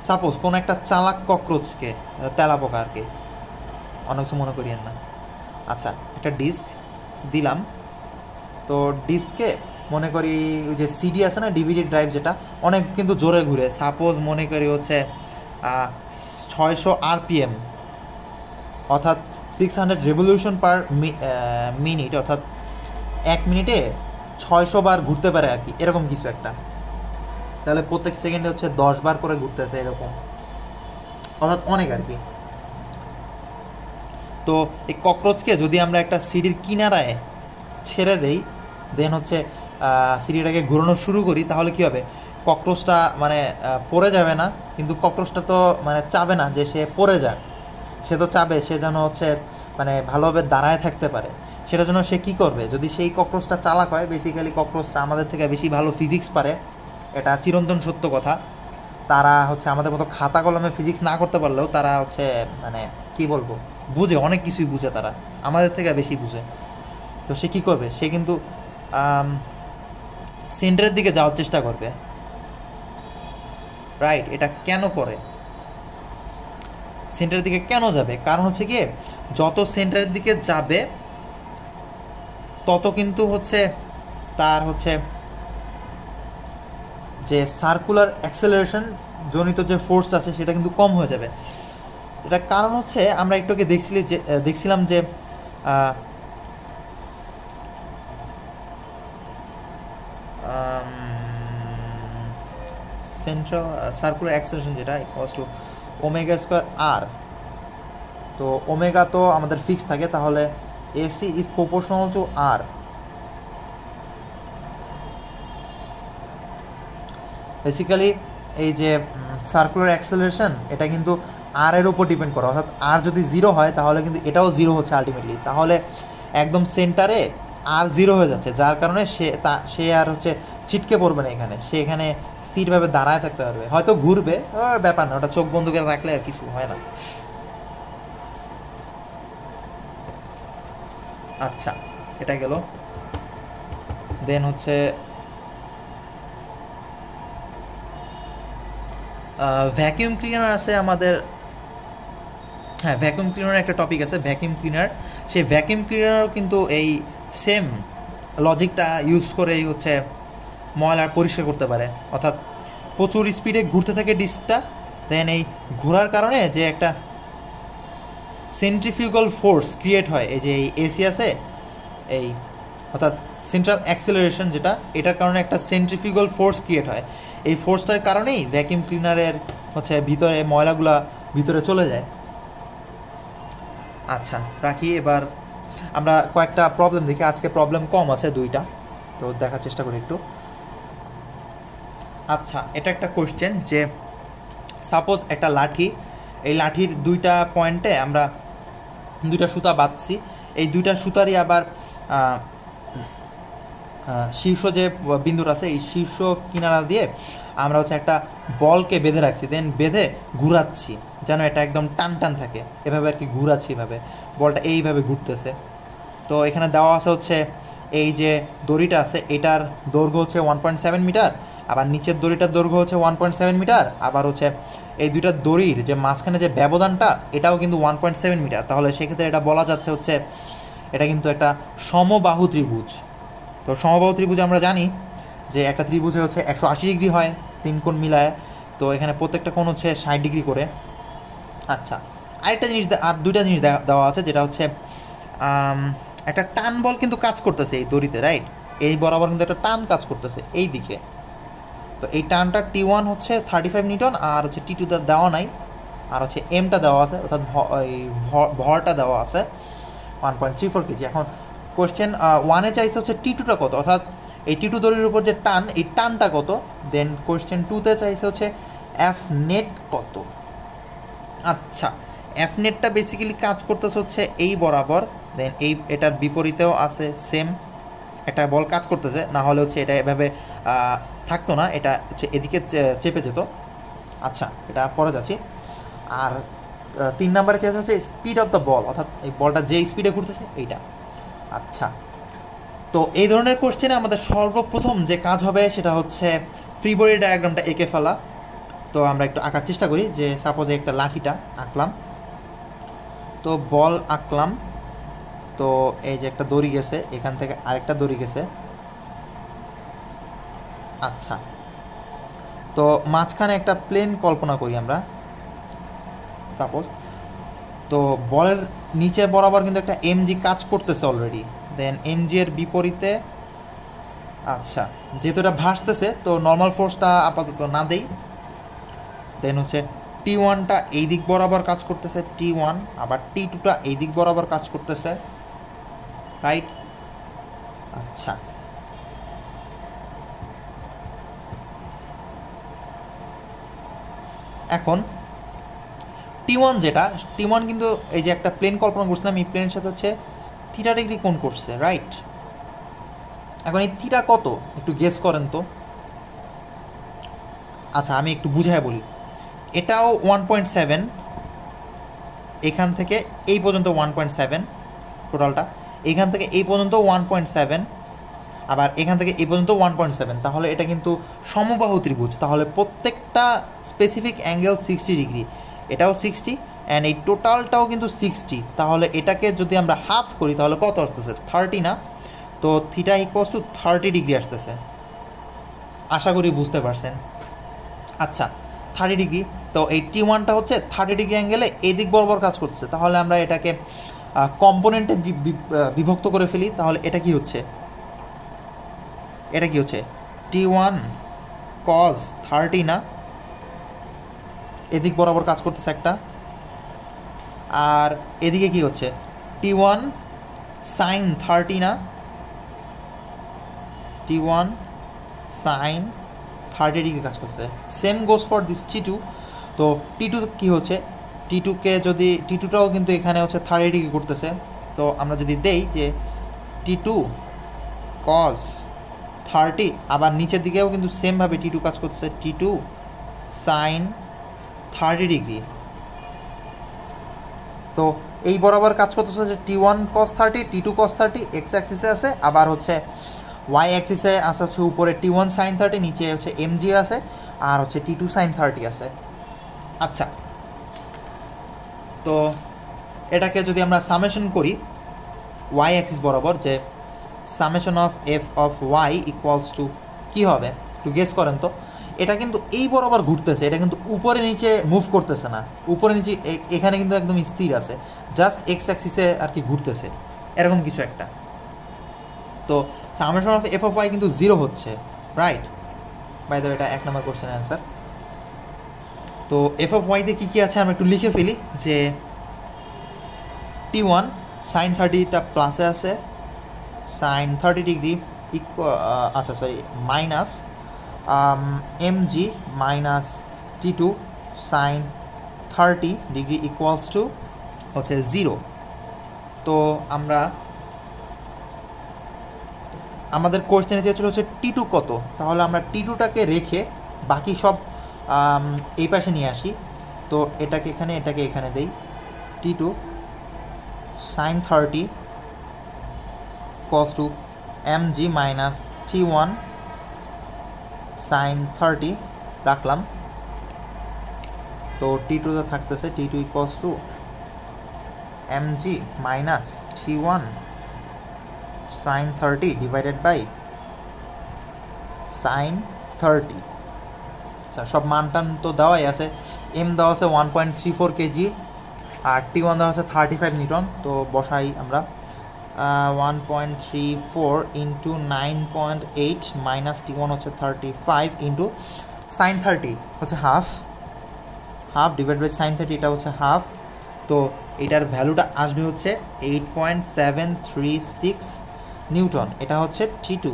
সাপোজ কোনো একটা চালাক ককরোচকে, তেলাপোকা আর কি, অনেক কিছু মনে করিয়েন না। আচ্ছা, একটা ডিস্ক দিলাম, তো ডিস্কে মনে করি ওই যে সিডি আছে না, ডিভিডি ড্রাইভ, যেটা অনেক কিন্তু জোরে ঘুরে, সাপোজ মনে করি হচ্ছে 600 RPM, অর্থাৎ 600 রেভলিউশন পার মিনিট, অর্থাৎ 1 মিনিটে 600 বার ঘুরতে পারে আর কি, এরকম কিছু একটা। তাহলে প্রত্যেক সেকেন্ডে হচ্ছে 10 বার করে ঘুরতেছে এরকম, অর্থাৎ অনেক আর কি। তো এই ককরোচকে যদি আমরা একটা সিডির কিনারায় ছেড়ে দেই, দেন হচ্ছে সিডিটাকে ঘুরানো শুরু করি, তাহলে কি হবে? ককরোচটা মানে পড়ে যাবে না, কিন্তু ককরোচটা তো মানে চাবে না যে সে পড়ে যাক, সে তো চাবে সে যেন হচ্ছে মানে ভালোভাবে দাঁড়ায় থাকতে পারে। সেটার জন্য সে কী করবে? যদি সেই ককরোচটা চালাক হয়, বেসিক্যালি ককরোচটা আমাদের থেকে বেশি ভালো ফিজিক্স পারে, এটা চিরন্তন সত্য কথা। তারা হচ্ছে আমাদের মতো খাতা কলমে ফিজিক্স না করতে পারলেও তারা হচ্ছে মানে কি বলবো, বুঝে, অনেক কিছুই বুঝে, তারা আমাদের থেকে বেশি বুঝে। তো সে কী করবে? সে কিন্তু সেন্টারের দিকে যাওয়ার চেষ্টা করবে, রাইট? এটা কেন করে? সেন্টারের দিকে কেন যাবে? কারণ হচ্ছে কি, যত সেন্টারের দিকে যাবে তত কিন্তু হচ্ছে তার হচ্ছে যে সার্কুলার অ্যাক্সেলারেশন জনিত যে ফোর্সটা আছে সেটা কিন্তু কম হয়ে যাবে। এটার কারণ হচ্ছে আমরা একটু আগে দেখছিলাম যে সেন্ট্রাল সার্কুলার অ্যাক্সেলারেশন যেটা = ω²r। তো ওমেগা তো আমাদের ফিক্স থাকে, তাহলে AC is proportional to r। Basically এই যে সার্কুলার অ্যাক্সেলারেশন, এটা কিন্তু আর এর উপর ডিপেন্ড করে, অর্থাৎ আর যদি 0 হয় তাহলে কিন্তু এটাও 0 হচ্ছে আলটিমেটলি। তাহলে একদম সেন্টারে আর 0 হয়ে যাচ্ছে, যার কারণে সে আর হচ্ছে ছিটকে পড়বে না এখানে, সে এখানে স্থিরভাবে দাঁড়ায় থাকতে পারবে, হয়তো ঘুরবে, ব্যাপার না, ওটা চোখ বন্ধ করে রাখলে আর কিছু হয় না। আচ্ছা, এটা গেল। দেন হচ্ছে ভ্যাকিউম ক্লিনার আছে আমাদের। হ্যাঁ, ভ্যাকুয়াম ক্লিনার একটা টপিক আছে, ভ্যাকুয়াম ক্লিনার। সেই ভ্যাকুয়াম ক্লিনারও কিন্তু এই সেম লজিকটা ইউজ করেই হচ্ছে ময়লা পরিষ্কার করতে পারে। অর্থাৎ প্রচুর স্পিডে ঘুরতে থাকে ডিস্কটা, দেন এই ঘোরার কারণে যে একটা সেন্ট্রিফিউগাল ফোর্স ক্রিয়েট হয়, এই যে এই এসি আছে এই, অর্থাৎ সেন্ট্রাল অ্যাক্সেলারেশন যেটা, এটার কারণে একটা সেন্ট্রিফিউগাল ফোর্স ক্রিয়েট হয়। এই ফোর্সটার কারণেই ভ্যাকুয়াম ক্লিনারের হচ্ছে ভিতরে ময়লাগুলা ভিতরে চলে যায়। আচ্ছা, রাখি। এবার আমরা কয়েকটা প্রবলেম দেখি, আজকে প্রবলেম কম আছে, 2টা, তো দেখার চেষ্টা করি একটু। আচ্ছা, এটা একটা কোশ্চেন যে সাপোজ একটা লাঠি, এই লাঠির 2টা পয়েন্টে আমরা 2টা সুতা বাঁধছি, এই 2টা সুতারই আবার শীর্ষ যে বিন্দুর আছে এই শীর্ষ কিনারা দিয়ে আমরা হচ্ছে একটা বলকে বেঁধে রাখছি, দেন বেঁধে ঘুরাচ্ছি যেন এটা একদম টান টান থাকে, এভাবে আর কি ঘুরাচ্ছি, এভাবে বলটা এইভাবে ঘুরতেছে। তো এখানে দেওয়া আছে হচ্ছে এই যে দড়িটা আছে এটার দৈর্ঘ্য হচ্ছে 1.7 মিটার, আবার নিচের দড়িটার দৈর্ঘ্য হচ্ছে 1.7 মিটার, আবার হচ্ছে এই 2টা দড়ির যে মাঝখানে যে ব্যবধানটা এটাও কিন্তু 1.7 মিটার। তাহলে সেক্ষেত্রে এটা বলা যাচ্ছে হচ্ছে এটা কিন্তু একটা সমবাহু ত্রিভুজ। তো সমবাহু ত্রিভুজ আমরা জানি যে একটা ত্রিভুজে হচ্ছে 180 ডিগ্রি হয় 3 কোণ মিলায়, তো এখানে প্রত্যেকটা কোণ হচ্ছে 60 ডিগ্রি করে। আচ্ছা, আরেকটা জিনিস, আর 2টা জিনিস দেওয়া আছে, যেটা হচ্ছে একটা টান বল কিন্তু কাজ করতেছে এই দড়িতে, রাইট? এই বরাবর কিন্তু একটা টান কাজ করতেছে এই দিকে। তো এই টানটা T1 হচ্ছে 35 নিউটন, আর হচ্ছে T2 দেওয়া নাই, আর হচ্ছে এমটা দেওয়া আছে, অর্থাৎ ভরটা দেওয়া আছে 1.34 কেজি। এখন কোশ্চেন 1-এ চাইছে হচ্ছে T2টা কত, অর্থাৎ এই T2 দড়ির উপর যে টান, এই টানটা কত। দেন কোশ্চেন 2-তে চাইছে হচ্ছে এফ নেট কত। আচ্ছা, এফ নেটটা বেসিক্যালি কাজ করতেছে হচ্ছে এই বরাবর, দেন এই এটার বিপরীতেও আছে সেম একটা বল কাজ করতেছে, না হলে হচ্ছে এটা এভাবে থাকতো না, এটা হচ্ছে এদিকে চেপে যেত। আচ্ছা, এটা পরে যাচ্ছি। আর 3 নম্বরে চেয়েছে হচ্ছে স্পিড অফ দ্য বল, অর্থাৎ এই বলটা যে স্পিডে ঘুরতেছে এইটা। আচ্ছা, তো এই ধরনের কোশ্চেনে আমাদের সর্বপ্রথম যে কাজ হবে সেটা হচ্ছে ফ্রি বডি ডায়াগ্রামটা এঁকে ফেলা। তো আমরা একটু আঁকার চেষ্টা করি, যে সাপোজ একটা লাঠিটা আঁকলাম, তো বল আঁকলাম, তো এই যে একটা দড়ি গেছে, এখান থেকে আরেকটা দড়ি গেছে। আচ্ছা, তো মাঝখানে একটা প্লেন কল্পনা করি আমরা সাপোজ, তো বলের নিচে বরাবর কিন্তু একটা এমজি কাজ করতেছে অলরেডি, দেন এমজি এর বিপরীতে। আচ্ছা, যেহেতু এটা ভাসতেছে তো নর্মাল ফোর্সটা আপাতত না দেই, দেন হচ্ছে T1টা এই দিক বরাবর কাজ করতেছে T1, আবার T2টা এই দিক বরাবর কাজ করতেছে, রাইট? আচ্ছা, এখন T1 যেটা, T1 কিন্তু এই যে একটা প্লেন কল্পনা করছিলাম, এই প্লেনের সাথে হচ্ছে 30 ডিগ্রি কোণ করছে, রাইট? এখন এই থিটা কত একটু গেস করেন তো। আচ্ছা, আমি একটু বুঝাই বলি, এটাও 1.7, এখান থেকে এই পর্যন্ত 1.7 টোটালটা, এখান থেকে এই পর্যন্ত 1.7, আবার এখান থেকে এই পর্যন্ত 1.7, তাহলে এটা কিন্তু সমবাহু ত্রিভুজ। তাহলে প্রত্যেকটা স্পেসিফিক অ্যাঙ্গেল 60 ডিগ্রি, এটাও 60, অ্যান্ড এই টোটালটাও কিন্তু 60। তাহলে এটাকে যদি আমরা হাফ করি তাহলে কত আসতেছে? 30 না? তো থিটা ইকুয়ালস টু 30 ডিগ্রি আসতেছে। আশা করি বুঝতে পারছেন। আচ্ছা, 30 ডিগ্রি, তো এই T1টা হচ্ছে 30 ডিগ্রি অ্যাঙ্গেলে এই দিক বরাবর কাজ করতেছে। তাহলে আমরা এটাকে কম্পোনেন্টে বিভক্ত করে ফেলি, তাহলে এটা কি হচ্ছে? এটা কি হচ্ছে? T1 cos 30 না? এদিক বরাবর কাজ করতেছে একটা, আর এদিকে কি হচ্ছে? T1 sin 30 না? T1 sin 30 ডিগ্রি কাজ করতেছে। Same goes for this T2। তো T2 কি হচ্ছে? T2কে যদি, T2টাও কিন্তু এখানে হচ্ছে 30 ডিগ্রি করতেছে। তো আমরা যদি দেই যে T2 cos 30, আবার নিচের দিকেও কিন্তু সেমভাবে T2 কাজ করতেছে, T2 sin 30 ডিগ্রি। তো এই বরাবর কাজ করতেছে হচ্ছে T1 cos 30, T2 cos 30 x অ্যাক্সিসে আছে, আবার হচ্ছে ওয়াই অ্যাক্সিসে আছে হচ্ছে উপরে T1 sin 30, নিচে হচ্ছে mg আছে, আর হচ্ছে T2 sin 30 আছে। আচ্ছা, তো এটাকে যদি আমরা সামেশন করি ওয়াই অ্যাক্সিস বরাবর, যে summation of F of Y equals to কী হবে একটু গেস করেন তো। এটা কিন্তু এই বরাবর ঘুরতেছে, এটা কিন্তু উপরে নিচে মুভ করতেছে না, উপরে নিচে এখানে কিন্তু একদম স্থির আছে, জাস্ট এক্স অ্যাক্সিসে আর কি ঘুরতেছে, এরকম কিছু একটা। তো summation of F of Y কিন্তু 0 হচ্ছে, রাইট? বাই দ্য ওয়ে এটা 1 নম্বর কোশ্চেনের অ্যান্সার। তো এফ অফ ওয়াইতে কী কী আছে আমরা একটু লিখে ফেলি, যে T1 sin 30টা প্লাসে আছে, sin 30 ডিগ্রি আচ্ছা sorry minus mg minus T2 sin 30 degree equals to হচ্ছে 0। তো আমরা আমাদের কোশ্চেনে চেয়েছিল হচ্ছে T2 কত, তাহলে আমরা T2টাকে রেখে বাকি সব এই পাশে নিয়ে আসি। তো এটাকে এখানে দেই, T2 sin 30 equals to mg minus T1 sin 30 রাখলাম। তো T2 তে থাকতেছে T2 equals to mg minus T1 sin 30 divided by sin 30। আচ্ছা, সব মানটান তো দেওয়াই আছে, m দেওয়া আছে 1.34 কেজি, আর T1 দেওয়া আছে 35 নিউটন। তো বসাই আমরা 1.34 ইন্টু 9.8 মাইনাস T1 হচ্ছে 35 ইন্টু সাইন 30 হচ্ছে হাফ ডিভাইড বাই সাইন 30, এটা হচ্ছে হাফ। তো এটার ভ্যালুটা আসবে হচ্ছে 8.736 নিউটন, এটা হচ্ছে T2।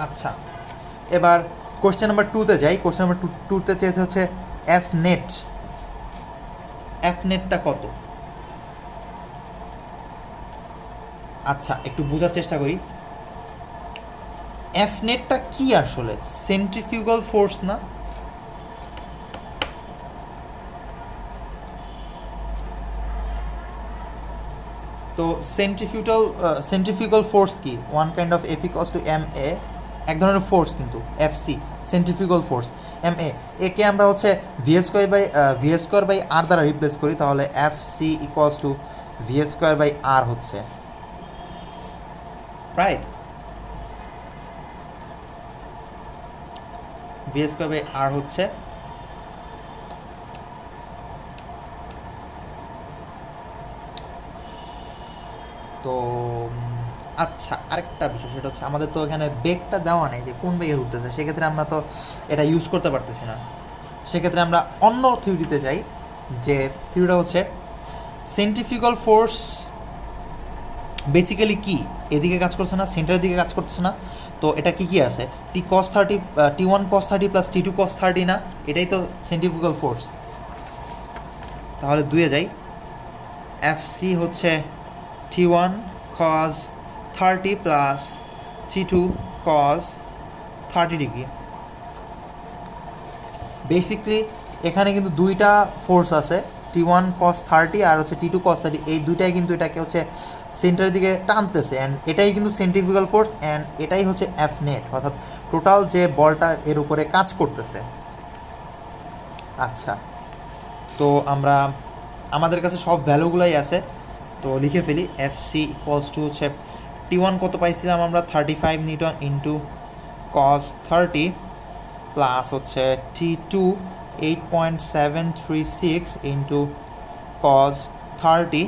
আচ্ছা, এবার কোশ্চেন নাম্বার 2তে যাই। কোশ্চেন নাম্বার 2তে চেয়েছে হচ্ছে এফ নেটটা কত। আচ্ছা, একটু বোঝার চেষ্টা করি, এফ নেটটা কি আসলে? সেন্ট্রিফিউগাল ফোর্স না? তো সেন্ট্রিফিউগাল ফোর্স কি? One kind of F equals to M A, এক ধরনের ফোর্স কিন্তু এফসি, সেন্ট্রিফিউগাল ফোর্স এম একে আমরা হচ্ছে ভি স্কোয়ার বাই আর দ্বারা রিপ্লেস করি, তাহলে F C equals to V square by R হচ্ছে, right? V square by R হচ্ছে। তো আচ্ছা, আরেকটা বিষয়, সেটা হচ্ছে আমাদের তো এখানে বেগটা দেওয়া নেই যে কোন বেগে ঘুরতেছে, সেক্ষেত্রে আমরা তো এটা ইউজ করতে পারতেছি না। সেক্ষেত্রে আমরা অন্য থিওরিতে যাই, যে থিওরিটা হচ্ছে সেন্ট্রিফিউগাল ফোর্স বেসিক্যালি কি, এদিকে কাজ করছে না, সেন্টারের দিকে কাজ করছে না। তো এটা কি কি আছে? T1 cos 30 plus T2 cos 30 না, এটাই তো সেন্ট্রিফিউগাল ফোর্স। তাহলে 2-এ যাই, FC হচ্ছে T1 cos 30 plus T2 cos 30 degree. Basically এখানে কিন্তু দুইটা ফোর্স আছে, T1 cos 30 আর হচ্ছে T2 cos 30, এই দুইটাই কিন্তু এটাকে হচ্ছে সেন্টারের দিকে টানতেছে, অ্যান্ড এটাই কিন্তু সেন্ট্রিফিউগাল ফোর্স, অ্যান্ড এটাই হচ্ছে এফ নেট, অর্থাৎ টোটাল যে বলটা এর উপরে কাজ করতেছে। আচ্ছা, তো আমরা আমাদের কাছে সব ভ্যালুগুলাই আছে, তো লিখে ফেলি। এফ সি ইকুয়ালস টু হচ্ছে T1 কত পাইছিলাম আমরা, 35 নিউটন ইন্টু cos 30 প্লাস হচ্ছে T2 8.736 ইন্টু cos 30।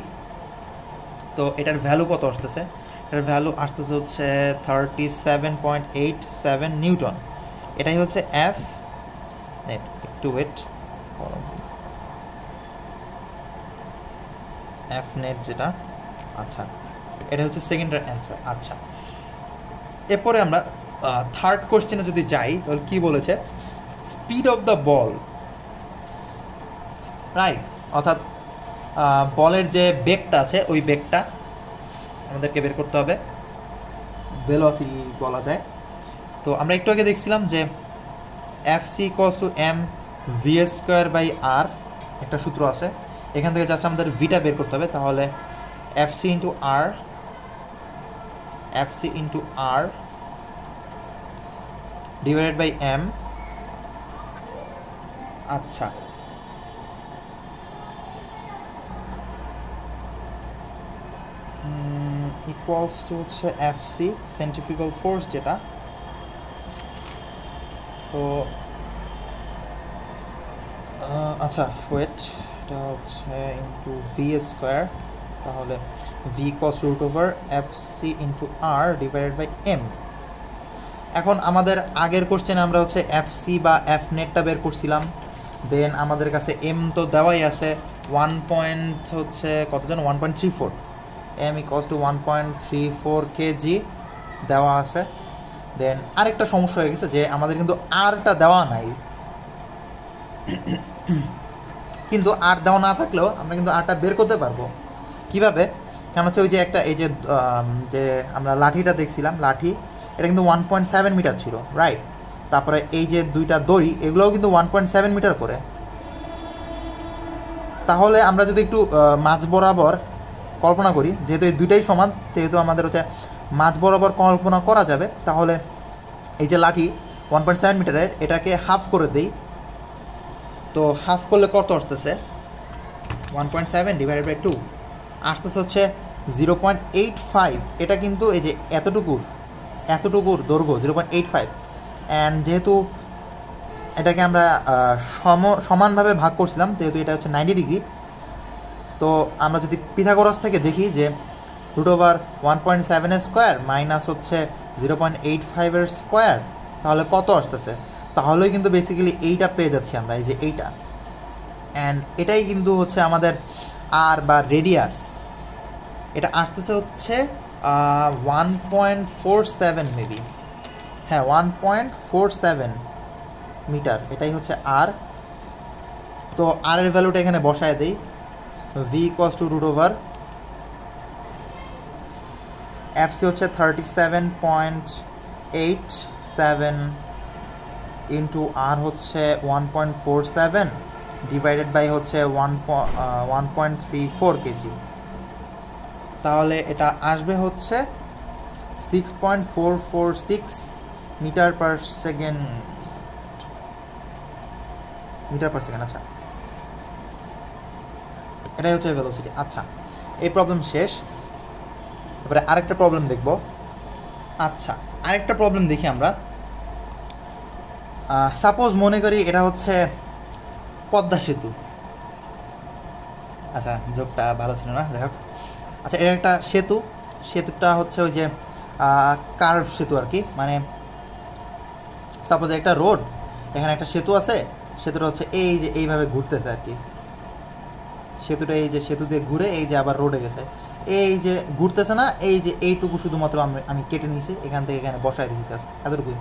তো এটার ভ্যালু কত আসতেছে? এটার ভ্যালু আসতেছে হচ্ছে 37.87 নিউটন। এটাই হচ্ছে এফ নেট। একটু ওয়েট, এফ নেট যেটা, আচ্ছা এটা হচ্ছে সেকেন্ডের অ্যান্সার। আচ্ছা, এরপরে আমরা থার্ড কোশ্চেনে যদি যাই, তাহলে কী বলেছে? Speed of the ball, right? অর্থাৎ বলের যে বেগটা আছে, ওই বেগটা আমাদেরকে বের করতে হবে, ভেলোসিটি বলা যায়। তো আমরা একটু আগে দেখছিলাম যে F C equals to M V square by R একটা সূত্র আছে, এখান থেকে জাস্ট আমাদের ভিটা বের করতে হবে। তাহলে FC into R divided by M. আচ্ছা, ইকুয়ালস টু হচ্ছে এফসি সেন্ট্রিফিউগাল ফোর্স যেটা, তো আচ্ছা ওয়েট, এটা হচ্ছে ইন্টু ভি স্কোয়ার, তাহলে V equals root over FC into R divided by M. এখন আমাদের আগের কোশ্চেনে আমরা হচ্ছে এফসি বা এফ নেটটা বের করছিলাম, দেন আমাদের কাছে এম তো দেওয়াই আছে 1 হচ্ছে কতজন 1.34, এম ইকুয়ালস টু 1.34 কেজি দেওয়া আছে। দেন আরেকটা সমস্যা হয়ে গেছে যে আমাদের কিন্তু আরটা দেওয়া নাই, কিন্তু আর দেওয়া না থাকলেও আমরা কিন্তু আরটা বের করতে পারবো কিভাবে, কেন হচ্ছে ওই যে একটা এই যে আমরা লাঠিটা দেখছিলাম, লাঠি এটা কিন্তু 1.7 মিটার ছিল, রাইট? তারপরে এই যে দুইটা দড়ি এগুলোও কিন্তু 1.7 মিটার করে। তাহলে আমরা যদি একটু মাঝ বরাবর কল্পনা করি, যেহেতু এই দুইটাই সমান, যেহেতু আমাদের হচ্ছে মাঝ বরাবর কল্পনা করা যাবে, তাহলে এই যে লাঠি 1.7 মিটারের, এটাকে হাফ করে দেই। তো হাফ করলে কত আসতেছে 1.7 ডিভাইডেড বাই 2 আসতেছে হচ্ছে 0.85। এটা কিন্তু এই যে এতটুকুর দৈর্ঘ্য 0.85, অ্যান্ড যেহেতু এটাকে আমরা সমানভাবে ভাগ করছিলাম, যেহেতু এটা হচ্ছে 90 ডিগ্রি, তো আমরা যদি পিথাগোরাস থেকে দেখি যে রুট ওভার 1.7 এর স্কোয়ার মাইনাস হচ্ছে 0.85 এর স্কোয়ার, তাহলে কত আসতেছে, তাহলেই কিন্তু বেসিক্যালি এইটা পেয়ে যাচ্ছি আমরা, এই যে এইটা। অ্যান্ড এটাই কিন্তু হচ্ছে আমাদের আর বা রেডিয়াস, এটা আসতেছে হচ্ছে 1.47 মেবি, হ্যাঁ 1.47 মিটার, এটাই হচ্ছে আর। তো আর এর ভ্যালুটা এখানে বসায় দেই, V equals to root over FC হচ্ছে 37.87 ইন্টু আর হচ্ছে 1.47 ডিভাইডেড বাই হচ্ছে 1.34 কেজি। তাহলে এটা আসবে হচ্ছে 6.446 মিটার পার সেকেন্ড, আচ্ছা এটাই হচ্ছে ভেলোসিটি। আচ্ছা, এই প্রবলেম শেষ, এবারে আরেকটা প্রবলেম দেখব। আচ্ছা, আরেকটা প্রবলেম দেখি আমরা। সাপোজ মনে করি এটা হচ্ছে পদ্মা সেতু, আচ্ছা জোকটা ভালো ছিল না, যাই হোক। আচ্ছা, এটা একটা সেতুটা হচ্ছে ওই যে কার্ভ সেতু আর কি, মানে সাপোজ একটা রোড, এখানে একটা সেতু আছে, সেতুটা হচ্ছে এই যে এইভাবে ঘুরতেছে আর কি, সেতুটা এই যে সেতু দিয়ে ঘুরে এই যে আবার রোডে গেছে, এই যে ঘুরতেছে না, এই যে এইটুকু শুধুমাত্র আমি কেটে নিয়েছি, এখান থেকে এখানে বসাই দিয়েছি জাস্ট এতটুকুই।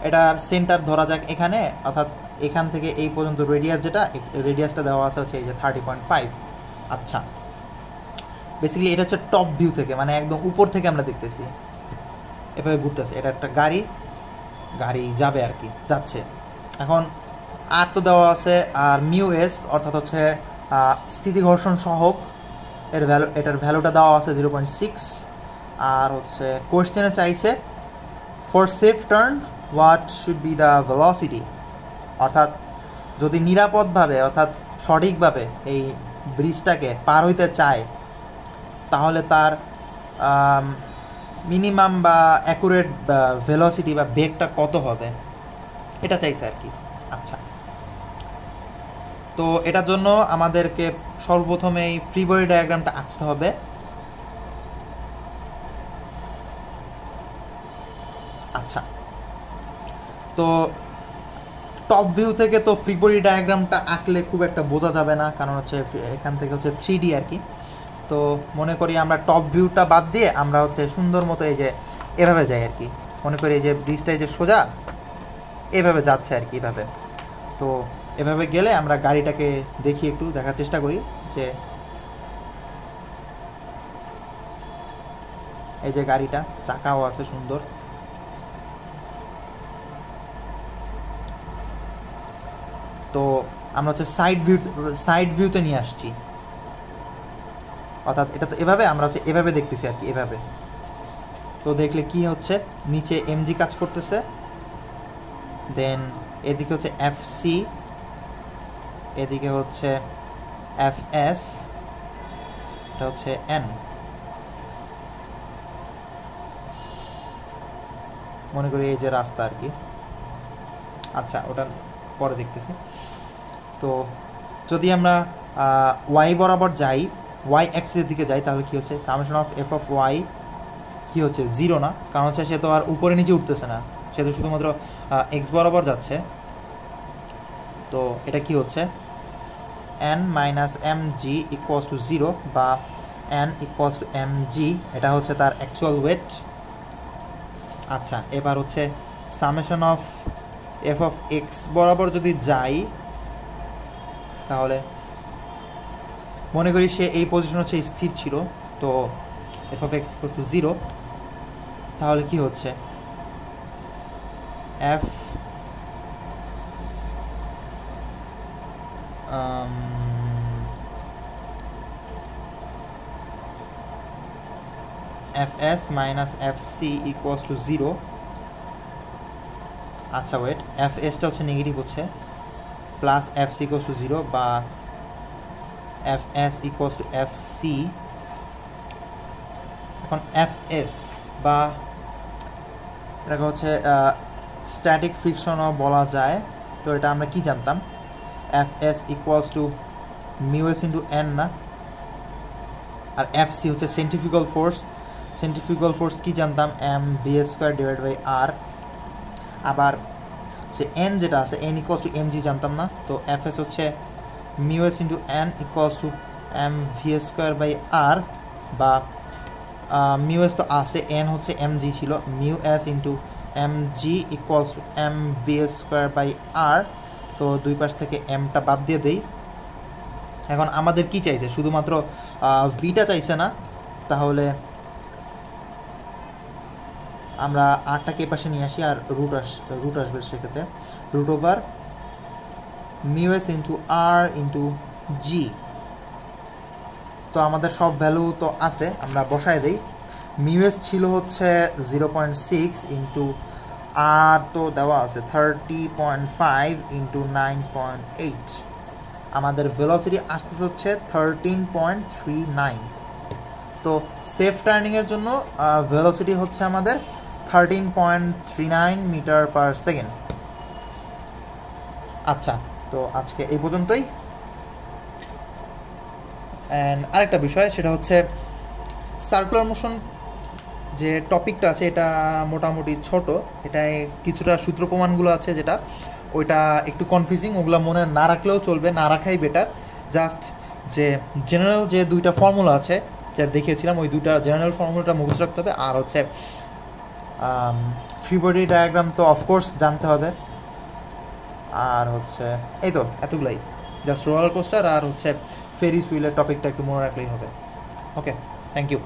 এটার সেন্টার ধরা যাক এখানে, অর্থাৎ এখান থেকে এই পর্যন্ত রেডিয়াস, যেটা রেডিয়াসটা দেওয়া আছে হচ্ছে এই যে 30.5। আচ্ছা, বেসিক্যালি এটা হচ্ছে টপ ভিউ থেকে, মানে একদম উপর থেকে আমরা দেখতেছি এভাবে ঘুরতেছে। এটা একটা গাড়ি যাবে আর কি, যাচ্ছে। এখন আর তো দেওয়া আছে, আর মিউ এস অর্থাৎ হচ্ছে স্থিতি ঘর্ষণ সহগ, এটার ভ্যালুটা দেওয়া আছে 0.6। আর হচ্ছে কোয়েশ্চেনে চাইছে for safe turn what should be the velocity, অর্থাৎ যদি নিরাপদভাবে অর্থাৎ সঠিকভাবে এই ব্রিজটাকে পার হইতে চায়, তাহলে তার মিনিমাম বা অ্যাকুরেট ভেলোসিটি বা বেগটা কত হবে, এটা চাইছে আর কি। আচ্ছা, তো এটার জন্য আমাদেরকে সর্বপ্রথমে এই ফ্রি বডি ডায়াগ্রামটা আঁকতে হবে। আচ্ছা, তো টপ ভিউ থেকে তো ফ্রি বডি ডায়াগ্রামটা আঁকলে খুব একটা বোঝা যাবে না, কারণ হচ্ছে এখান থেকে হচ্ছে 3D আর কি। তো মনে করি আমরা টপ ভিউটা বাদ দিয়ে আমরা হচ্ছে সুন্দর মতো এই যে এভাবে যাই আর কি, মনে করি এই যে ব্রিজটা এই যে সোজা এভাবে যাচ্ছে আর কি, এভাবে। তো এভাবে গেলে আমরা গাড়িটাকে দেখি, একটু দেখার চেষ্টা করি যে এই যে গাড়িটা চাকাও আছে সুন্দর। আমরা হচ্ছে সাইড ভিউতে নিয়ে আসছি, অর্থাৎ এটা তো এভাবে আমরা হচ্ছে এভাবে দেখতেছি আর কি, এভাবে। তো দেখলে কি হচ্ছে, নিচে এমজি কাজ করতেছে, দেন এদিকে হচ্ছে এফসি, এদিকে হচ্ছে এফএস, এটা হচ্ছে এন। মনে করি এই যে রাস্তা আর কি, আচ্ছা ওটা পরে দেখতেছি। তো যদি আমরা ওয়াই বরাবর যাই, ওয়াই অ্যাক্সিসের দিকে যাই, তাহলে কি হচ্ছে summation of F of Y কি হচ্ছে, জিরো না, কারণ হচ্ছে সে তো আর উপরে নিচে উঠতেছে না, সে তো শুধুমাত্র এক্স বরাবর যাচ্ছে। তো এটা কি হচ্ছে N minus M G equals to zero, বা N equals to M G, এটা হচ্ছে তার অ্যাকচুয়াল ওয়েট। আচ্ছা, এবার হচ্ছে summation of F of X বরাবর যদি যাই, তাহলে মনে করি সে এই পজিশন হচ্ছে স্থির ছিল, তো F of x equal to zero, তাহলে কি হচ্ছে F fs minus fc equals to zero. আচ্ছা ওয়েট, fsটা হচ্ছে নেগেটিভ হচ্ছে, plus fc equals to zero, বা fs ইকুয়ালস টু fc। এখন fs বা এটাকে হচ্ছে স্ট্যাটিক ফ্রিকশনও বলা যায়। তো এটা আমরা কি জানতাম, fs equals to mu s into N না, আর fc হচ্ছে সেন্ট্রিফিউগাল ফোর্স। সেন্ট্রিফিউগাল ফোর্স কি জানতাম, M V square divide by R. আবার যে এন যেটা আছে, N equals to M G জানতাম না, তো fs হচ্ছে mu s into N equals to M V square by R, বা মিউএস তো আছে, এন হচ্ছে এম জি ছিল, mu s into M G equals to M V square by আর। তো দুই পাশ থেকে এমটা বাদ দিয়ে দেই। এখন আমাদের কি চাইছে, শুধুমাত্র ভিটা চাইছে না, তাহলে আমরা আরটাকে এ পাশে নিয়ে আসি, আর রুট আসবে সেক্ষেত্রে রুট ওভার মিউএস ইন্টু আর ইন্টু জি। তো আমাদের সব ভ্যালু তো আছে, আমরা বসায় দেই। মিউএস ছিল হচ্ছে 0.6 ইন্টু আর তো দেওয়া আছে 30.5 ইন্টু 9.8। আমাদের ভেলোসিটি আসতেছে হচ্ছে 13.39। তো সেফ টার্নিংয়ের জন্য ভেলোসিটি হচ্ছে আমাদের 13.39 মিটার পার সেকেন্ড। আচ্ছা, তো আজকে এই পর্যন্তই। অ্যান্ড আরেকটা বিষয়, সেটা হচ্ছে সার্কুলার মোশন যে টপিকটা আছে, এটা মোটামুটি ছোট, এটায় কিছুটা সূত্র প্রমাণগুলো আছে, যেটা ওইটা একটু কনফিউজিং, ওগুলো মনে না রাখলেও চলবে, না রাখাই বেটার। জাস্ট যে জেনারেল যে দুইটা ফর্মুলা আছে যা দেখিয়েছিলাম, ওই দুইটা জেনারেল ফর্মুলাটা মুখস্থ রাখতে হবে। আর হচ্ছে ফ্রি বডি ডায়াগ্রাম তো অফকোর্স জানতে হবে। আর হচ্ছে এই তো এতগুলাই, জাস্ট রোলার কোস্টার আর হচ্ছে ফেরিস হুইলের টপিকটা একটু মনে রাখলেই হবে। ওকে, থ্যাংক ইউ।